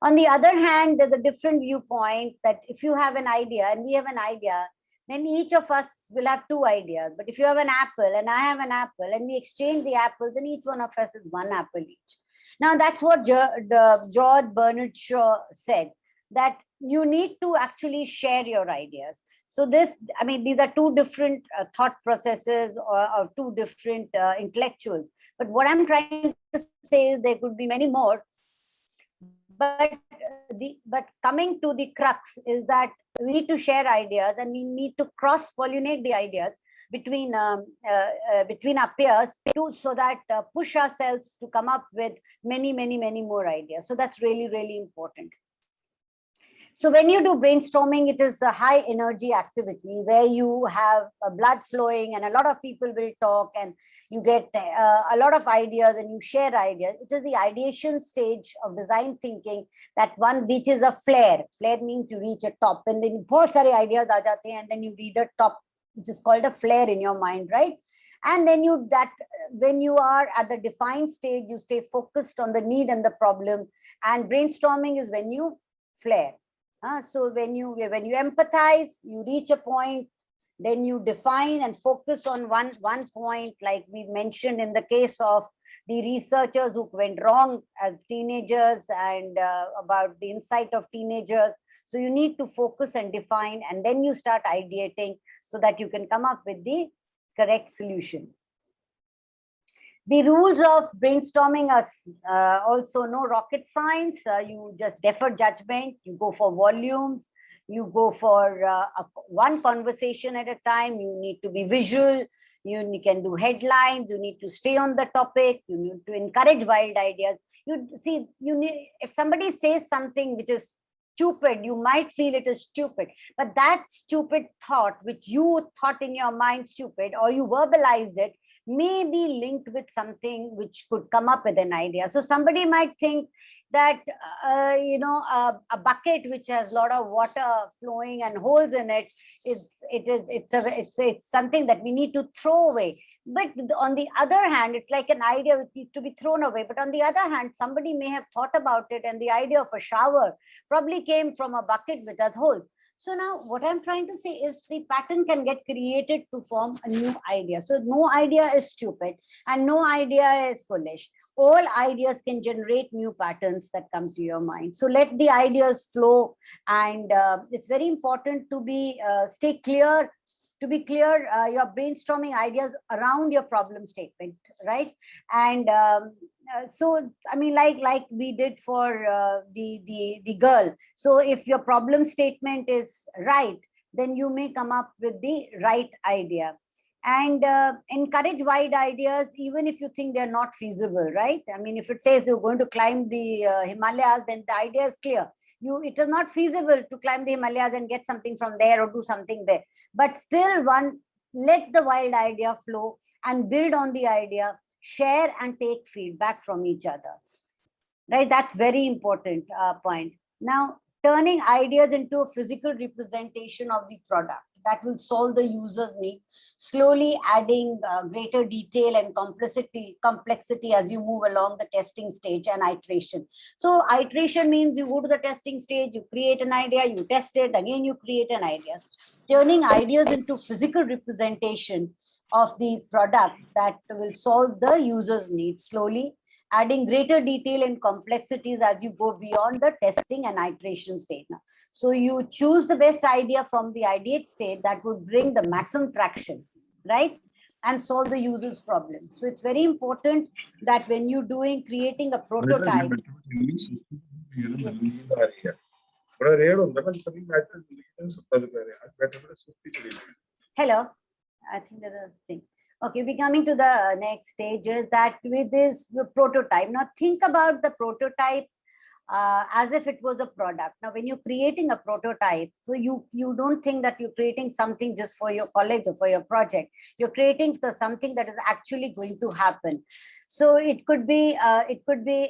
On the other hand, there's a different viewpoint that if you have an idea and we have an idea, then each of us will have two ideas. But if you have an apple and I have an apple and we exchange the apples, then each one of us is one apple each. Now that's what George Bernard Shaw said, that you need to actually share your ideas. So these are two different thought processes or two different intellectuals. But what I'm trying to say is there could be many more. But coming to the crux is that we need to share ideas and we need to cross-pollinate the ideas between our peers so that push ourselves to come up with many more ideas. So that's really, really important. So when you do brainstorming, it is a high energy activity where you have blood flowing and a lot of people will talk and you get a lot of ideas and you share ideas. It is the ideation stage of design thinking that one reaches a flare. Flare means you reach a top and then बहुत सारे ideas आ जाते हैं and then you reach a top, which is called a flare in your mind, right? And then when you are at the defined stage, you stay focused on the need and the problem. And brainstorming is when you flare. So when you empathize, you reach a point, then you define and focus on one point, like we mentioned in the case of the researchers who went wrong as teenagers and about the insight of teenagers. So you need to focus and define, and then you start ideating so that you can come up with the correct solution. The rules of brainstorming are also no rocket science. You just defer judgment, you go for volumes, you go for one conversation at a time, you need to be visual, you can do headlines, you need to stay on the topic, you need to encourage wild ideas. You see, if somebody says something which is stupid, you might feel it is stupid, but that stupid thought which you thought in your mind stupid or you verbalized it may be linked with something which could come up with an idea. So somebody might think that a bucket which has a lot of water flowing and holes in it it's something that we need to throw away. But on the other hand, it's like an idea which needs to be thrown away. But on the other hand, somebody may have thought about it and the idea of a shower probably came from a bucket which has holes. So now what I'm trying to say is the pattern can get created to form a new idea. So no idea is stupid and no idea is foolish. All ideas can generate new patterns that come to your mind. So let the ideas flow, and it's very important to be stay clear. To be clear, your brainstorming ideas around your problem statement, right? And so I mean, like we did for the girl. So if your problem statement is right, then you may come up with the right idea. And encourage wide ideas even if you think they're not feasible, right? I mean, if it says you're going to climb the Himalayas, then the idea is clear. It is not feasible to climb the Himalayas and get something from there or do something there, but still let the wild idea flow and build on the idea, share and take feedback from each other, right? That's very important point. Now, turning ideas into a physical representation of the product that will solve the user's need, slowly adding greater detail and complexity as you move along the testing stage and iteration. So iteration means you go to the testing stage, you create an idea, you test it, again you create an idea. Turning ideas into physical representation of the product that will solve the user's needs, slowly adding greater detail and complexities as you go beyond the testing and iteration stage. Now, so you choose the best idea from the ideate state that would bring the maximum traction, right? And solve the user's problem. So it's very important that when you're creating a prototype. Hello, I think there's a thing. Okay, we're coming to the next stage is that with this prototype. Now think about the prototype as if it was a product. Now, when you're creating a prototype, so you don't think that you're creating something just for your college or for your project. You're creating something that is actually going to happen. So it could be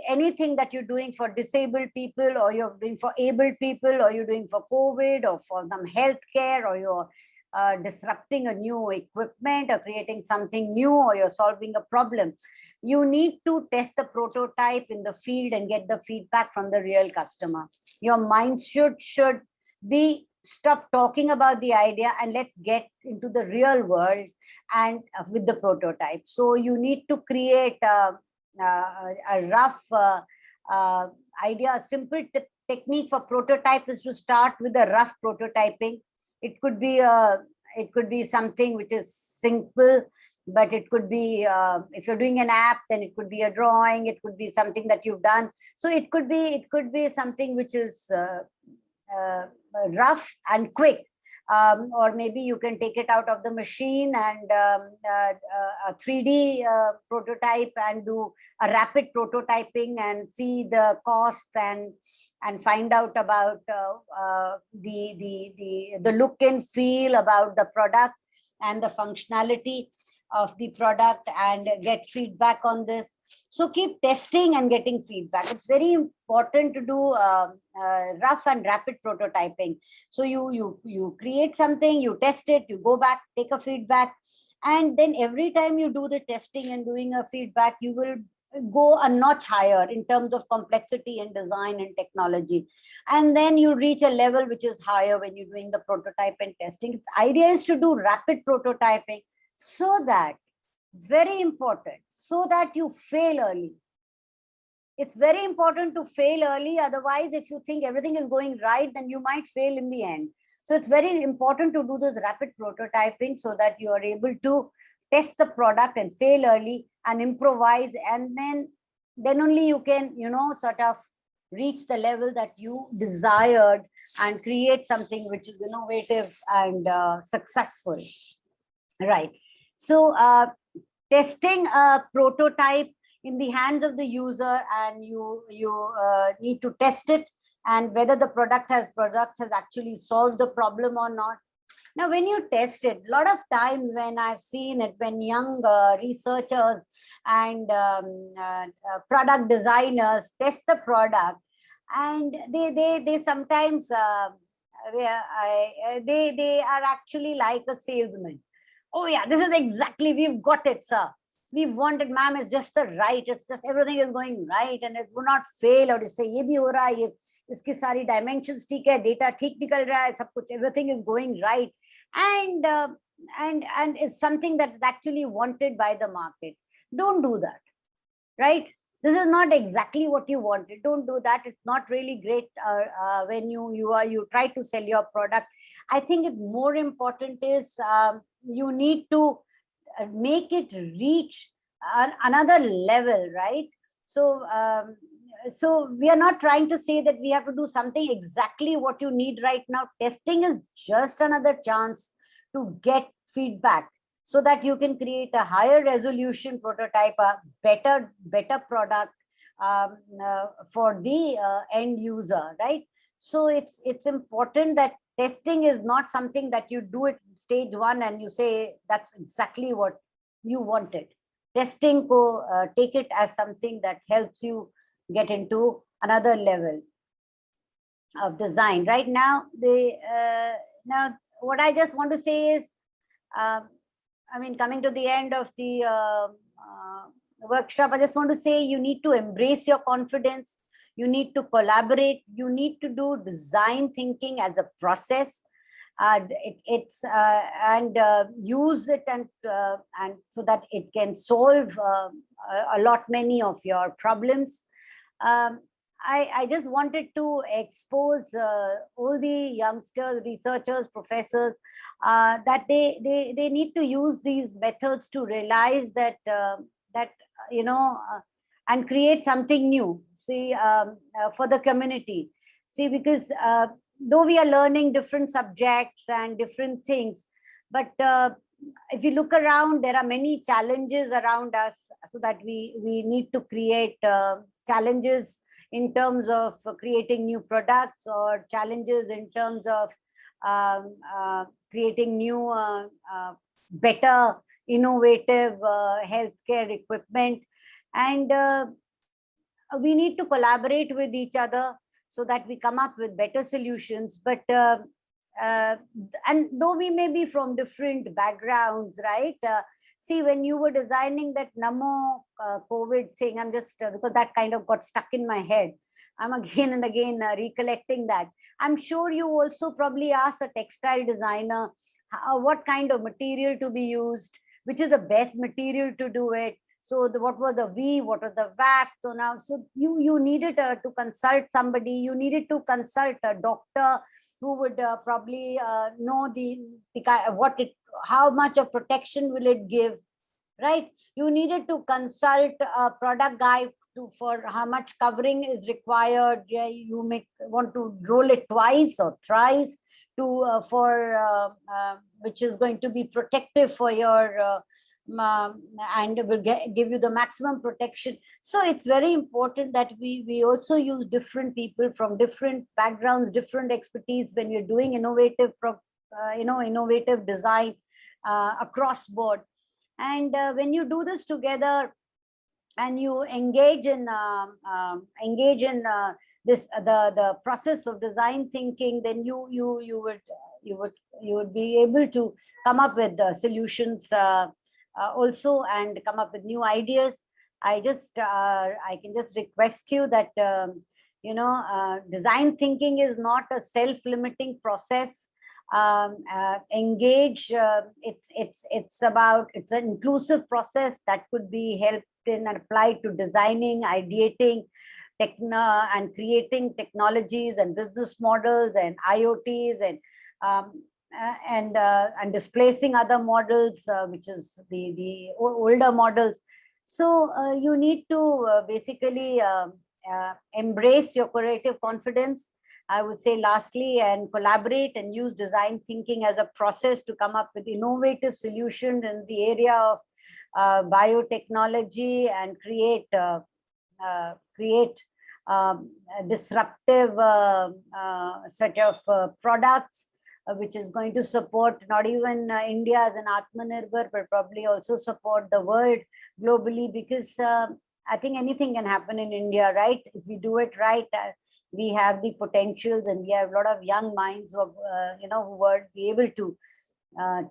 anything that you're doing for disabled people, or you're doing for able people, or you're doing for COVID, or for some healthcare, or you're disrupting a new equipment or creating something new, or you're solving a problem. You need to test the prototype in the field and get the feedback from the real customer. Your mind should be stop talking about the idea and let's get into the real world and with the prototype. So you need to create a rough idea. A simple technique for prototype is to start with a rough prototyping. It could be something which is simple, but it could be if you're doing an app, then it could be a drawing. It could be something that you've done. So it could be something which is rough and quick. or maybe you can take it out of the machine and a 3D prototype and do a rapid prototyping and see the costs and find out about the look and feel about the product and the functionality of the product and get feedback on this. So keep testing and getting feedback. It's very important to do rough and rapid prototyping. So you create something, you test it, you go back, take a feedback, and then every time you do the testing and doing a feedback, you will go a notch higher in terms of complexity and design and technology. And then you reach a level which is higher when you're doing the prototype and testing. The idea is to do rapid prototyping so that, very important, so that you fail early. It's very important to fail early. Otherwise, if you think everything is going right, then you might fail in the end. So it's very important to do this rapid prototyping so that you are able to test the product and fail early and improvise, and then only you can, sort of reach the level that you desired and create something which is innovative and successful. Right. So testing a prototype in the hands of the user, and you need to test it and whether the product has actually solved the problem or not. Now, when you test it, a lot of times when I've seen it, when young researchers and product designers test the product, and they sometimes they are actually like a salesman. Oh yeah, this is exactly, we've got it, sir. We wanted, ma'am, it's just the right, it's just everything is going right and it will not fail. Or say, ye bhi ho raha hai, iski sari dimensions theek hai, data theek nikal raha hai, sab kuch, everything is going right. And it's something that is actually wanted by the market. Don't do that, right? This is not exactly what you wanted. Don't do that. It's not really great when you try to sell your product. I think it's more important is you need to make it reach another level, right? So so we are not trying to say that we have to do something exactly what you need right now. Testing is just another chance to get feedback so that you can create a higher resolution prototype, a better product for the end user, right? So it's important that testing is not something that you do it stage one and you say that's exactly what you wanted. Testing, take it as something that helps you get into another level of design. Right now, now what I just want to say is, I mean, coming to the end of the workshop, I just want to say you need to embrace your confidence. You need to collaborate. You need to do design thinking as a process. Use it and so that it can solve a lot many of your problems. I just wanted to expose all the youngsters, researchers, professors, that they need to use these methods to realize that and create something new. See, for the community. See, because though we are learning different subjects and different things, but if you look around, there are many challenges around us, so that we need to create challenges in terms of creating new products, or challenges in terms of creating new, better, innovative healthcare equipment. And we need to collaborate with each other so that we come up with better solutions. But and though we may be from different backgrounds, right? See, when you were designing that Namo COVID thing, I'm just, because that kind of got stuck in my head, I'm again and again recollecting that. I'm sure you also probably asked a textile designer what kind of material to be used, which is the best material to do it. So what was the weave, what was the waft? So now, so you needed to consult somebody, you needed to consult a doctor who would probably know how much of protection will it give, right? You needed to consult a product guy for how much covering is required. You may want to roll it twice or thrice which is going to be protective for your and will give you the maximum protection. So it's very important that we also use different people from different backgrounds, different expertise when you're doing innovative innovative design across board. And when you do this together and you engage in this the process of design thinking, then you would be able to come up with solutions also, and come up with new ideas. I can just request you that design thinking is not a self-limiting process. Engage. It's an inclusive process that could be helped in and applied to designing, ideating, and creating technologies and business models and IoTs and displacing other models, which is the older models. So you need to basically embrace your creative confidence, I would say, lastly, and collaborate and use design thinking as a process to come up with innovative solutions in the area of biotechnology and create disruptive set of products which is going to support not even India as an Atmanirbhar, but probably also support the world globally, because I think anything can happen in India, right? If we do it right, we have the potentials, and we have a lot of young minds who would be able to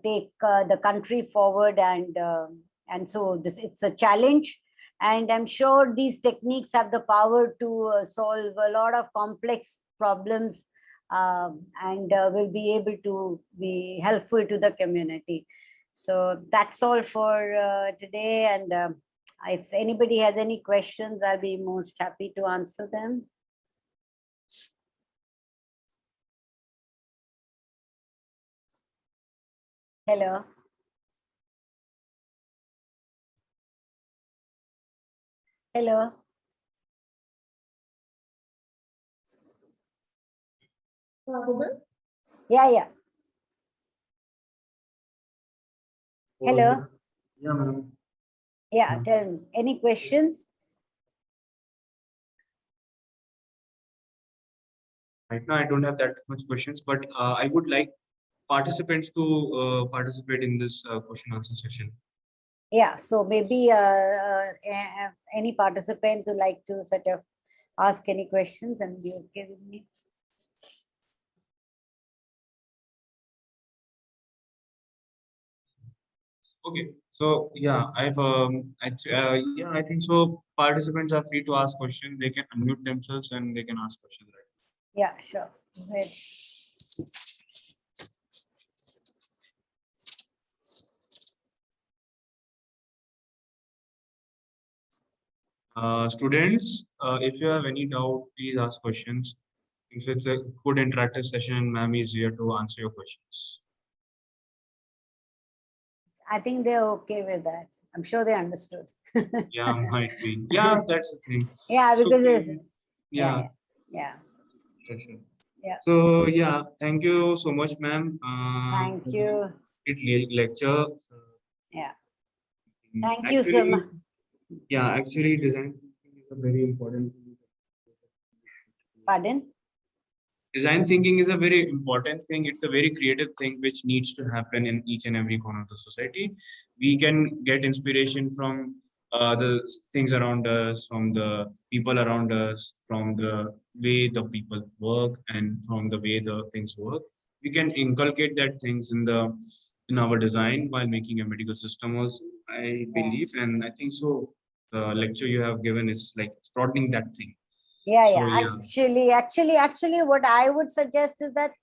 take the country forward, and so it's a challenge. And I'm sure these techniques have the power to solve a lot of complex problems, and will be able to be helpful to the community. So that's all for today. And if anybody has any questions, I'll be most happy to answer them. Hello. Hello. Audible? Yeah. Hello. Yeah, ma'am. Yeah, tell me. Any questions? Right now, I don't have that much questions, but I would like participants to participate in this question answer session. Yeah, so maybe any participants who like to sort of ask any questions and be okay with me. Okay, so yeah, I think so. Participants are free to ask questions. They can unmute themselves and they can ask questions. Right? Yeah, sure. Great. Students, if you have any doubt, please ask questions. It's a good interactive session, and ma'am is here to answer your questions. I think they're okay with that. I'm sure they understood. Yeah, might be. Yeah, that's the thing. Yeah, So, because it's, yeah. Sure. Yeah. So yeah, thank you so much, ma'am. Thank you. Lecture. Yeah. Thank you so much. Yeah, actually, design thinking is a very important. Pardon? Design thinking is a very important thing. It's a very creative thing which needs to happen in each and every corner of the society. We can get inspiration from the things around us, from the people around us, from the way the people work, and from the way the things work. We can inculcate that things in our design while making a medical system also, I believe. And I think so the lecture you have given is like broadening that thing. Yeah. Actually, what I would suggest is that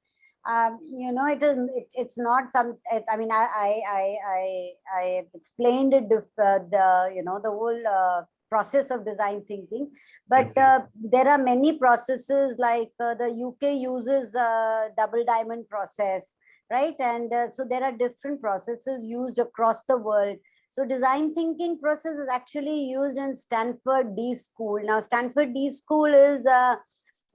it's not some. I mean, I explained it. The whole process of design thinking, but Yes. there are many processes like the UK uses double diamond process, right? And so there are different processes used across the world. So design thinking process is actually used in Stanford D School. Now, Stanford D School is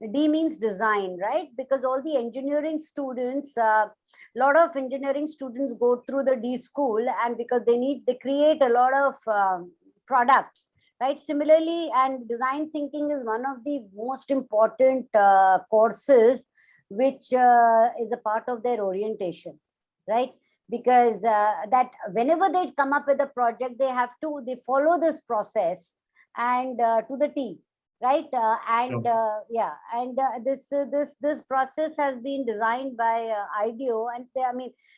D means design, right? Because all the engineering students, lot of engineering students go through the D school, and because they create a lot of products, right? Similarly, and design thinking is one of the most important courses which is a part of their orientation, right? Because that whenever they come up with a project, they follow this process and to the T, right? This process has been designed by IDEO, and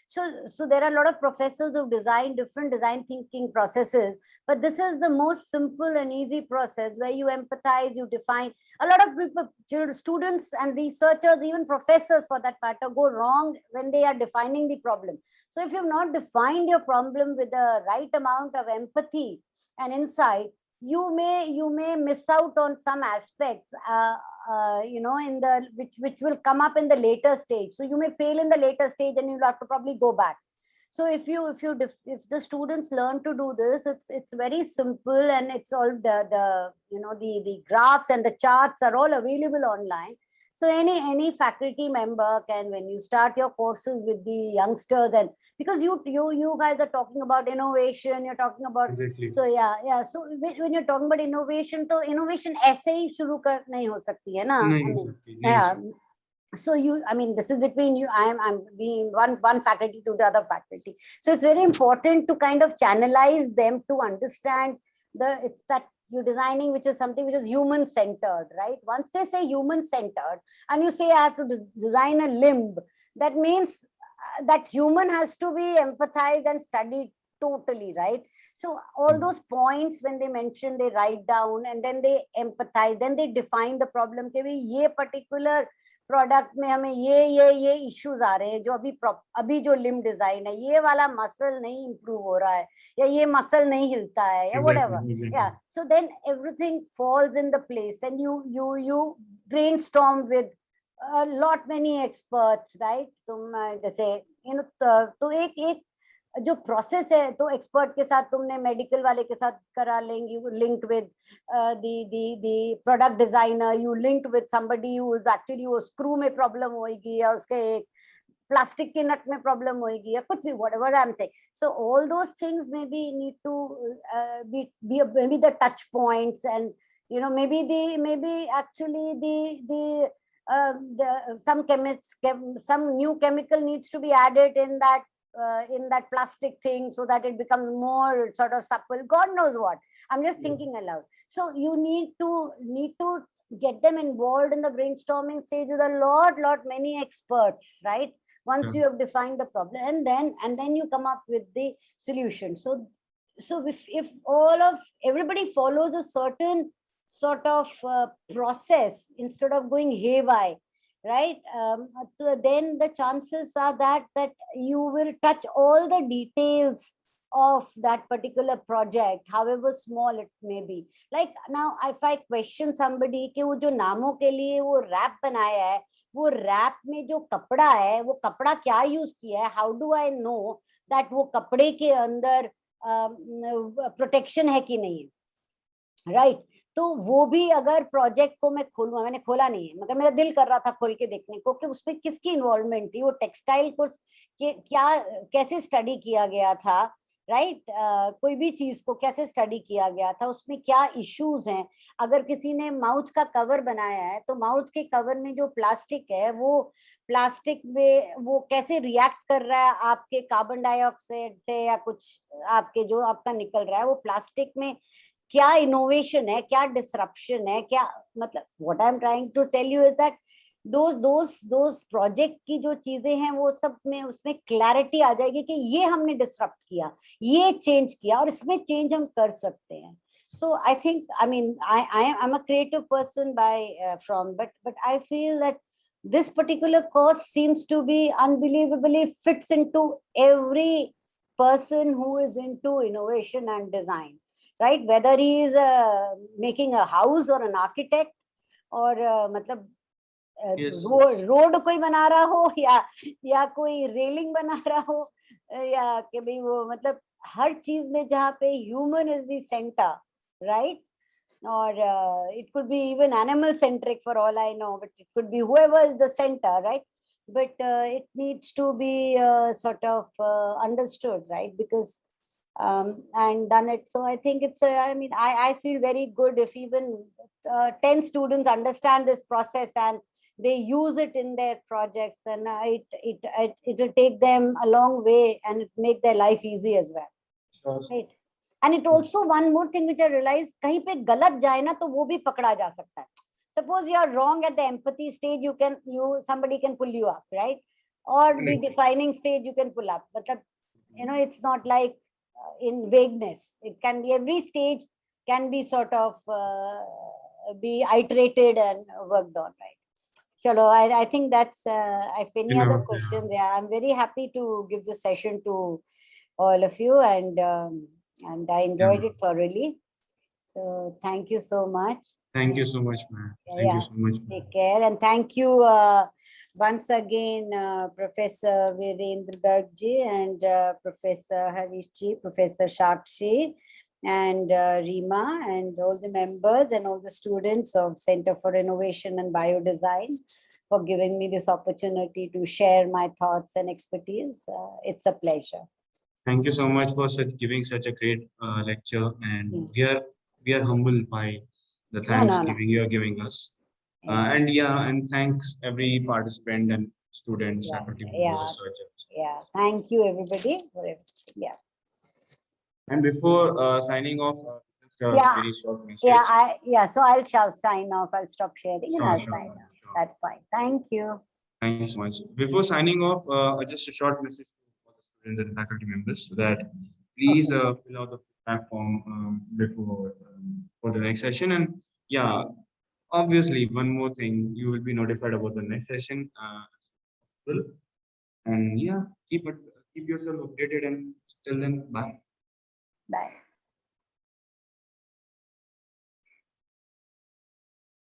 so there are a lot of professors who've designed different design thinking processes, but this is the most simple and easy process where you empathize, you define. A lot of people, students and researchers, even professors for that matter, go wrong when they are defining the problem. So if you've not defined your problem with the right amount of empathy and insight, you may miss out on some aspects, in the which will come up in the later stage. So you may fail in the later stage, and you'll have to probably go back. So if the students learn to do this, it's very simple, and it's all the graphs and the charts are all available online. So any faculty member can, when you start your courses with the youngsters, and because you guys are talking about innovation, you're talking about, Exactly. so so when you're talking about innovation, तो innovation ऐसे ही शुरू कर नहीं हो सकती है ना? नहीं हो सकती, नहीं हो सकती. So this is between you. I'm being one faculty to the other faculty. So it's very important to kind of channelize them to understand it's that you're designing, which is something which is human centered, right? Once they say human centered, and you say I have to design a limb, that means that human has to be empathized and studied totally, right? So all those points, when they mention, they write down, and then they empathize, then they define the problem. कि भाई ये particular product में हमें ये issues आ रहे हैं, जो अभी जो लिम्ब डिजाइन है, ये वाला मसल नहीं इंप्रूव हो रहा है, या ये मसल नहीं हिलता है, या व्हाटएवर, या so then everything falls in the place, and you brainstorm with a lot many experts, right? तुम जैसे तो एक जो प्रोसेस है, तो एक्सपर्ट के साथ तुमने मेडिकल वाले के साथ करा लेंगे, linked with the product designer, you linked with somebody who is actually, वो स्क्रू में प्रॉब्लम होगी, या उसके एक प्लास्टिक के नट में प्रॉब्लम होगी, या कुछ भी, whatever I am saying. So all those things may be need to be the touch points, and maybe actually some new chemical needs to be added in that plastic thing, so that it becomes more sort of supple. God knows what. I'm just thinking aloud. So you need to get them involved in the brainstorming stage with a lot many experts, right? Once you have defined the problem, and then you come up with the solution. So if everybody follows a certain sort of process instead of going haywire, right? So then the chances are that you will touch all the details of that particular project, however small it may be. Like now, if I question somebody कि वो जो नामों के लिए वो rap बनाया है, वो रैप में जो कपड़ा है, वो कपड़ा क्या यूज किया है, how do I know that वो कपड़े के अंदर प्रोटेक्शन है कि नहीं है, राइट? तो वो भी अगर प्रोजेक्ट को मैं खोलूंगा, मैंने खोला नहीं है, मगर मेरा दिल कर रहा था खोल के देखने को कि उसमें किसकी इन्वॉल्वमेंट थी, वो टेक्सटाइल को कैसे स्टडी किया गया था, राइट? कोई भी चीज को कैसे स्टडी किया गया था, उसमें क्या इश्यूज हैं. अगर किसी ने माउथ का कवर बनाया है, तो माउथ के कवर में जो प्लास्टिक है, वो प्लास्टिक में वो कैसे रिएक्ट कर रहा है आपके कार्बन डाइऑक्साइड से, या कुछ आपके जो आपका निकल रहा है, वो प्लास्टिक में क्या इनोवेशन है, क्या डिसरप्शन है, क्या मतलब what I am trying to tell you is that those project की जो चीजें हैं, वो सब में उसमें क्लैरिटी आ जाएगी कि ये हमने डिसरप्ट किया, ये चेंज किया, और इसमें चेंज हम कर सकते हैं. So I think, I'm a creative person but I feel that this particular course seems to be unbelievably fits into every person who is into innovation and design, right? Whether he is making a house or an architect, or मतलब road कोई बना रहा हो, या कोई railing बना रहा हो, या कि भाई वो मतलब हर चीज में जहाँ पे human is the centre, right? or it could be even animal centric for all I know, but it could be whoever is the center, right? But it needs to be sort of understood, right? Because and done it. So I think it's I mean, I feel very good if even 10 students understand this process and they use it in their projects, and it will take them a long way and it make their life easy as well, Sure. right? And it also, one more thing which I realized, कहीं पे गलत जाए ना तो वो भी पकड़ा जा सकता है. Suppose you are wrong at the empathy stage, somebody can pull you up, right? Or the Correct. defining stage you can pull up. But it's not like in vagueness. It can be, every stage can be sort of be iterated and worked on, right? Chalo, I think that's, if any other Yeah. questions, yeah, I'm very happy to give this session to all of you, and I enjoyed it thoroughly. So thank you so much. Thank you so much, ma'am. Yeah, Thank you yeah. so much, ma'am. Take care, and thank you once again, Professor Virendra Garg ji and Professor Harish ji, Professor Shakshi, and Rima, and all the members and all the students of Center for Innovation and Biodesign for giving me this opportunity to share my thoughts and expertise. It's a pleasure. Thank you so much for giving such a great lecture, and Mm. we are humbled by the No. Thanksgiving you are giving us. And yeah, and thanks every participant and students, Yeah, faculty members, yeah. researchers. Yeah, thank you everybody for everything. Yeah. And before signing off, just a Yeah, very short message. So I shall sign off. I'll stop sharing and Sure, I'll sure, sign off. sure. That's fine. Thank you. Thank you so much. Before signing off, just a short message for the students and faculty members that please fill out the platform before for the next session. And yeah, obviously, one more thing, you will be notified about the next session. And yeah, keep yourself updated, and till then, bye. Bye.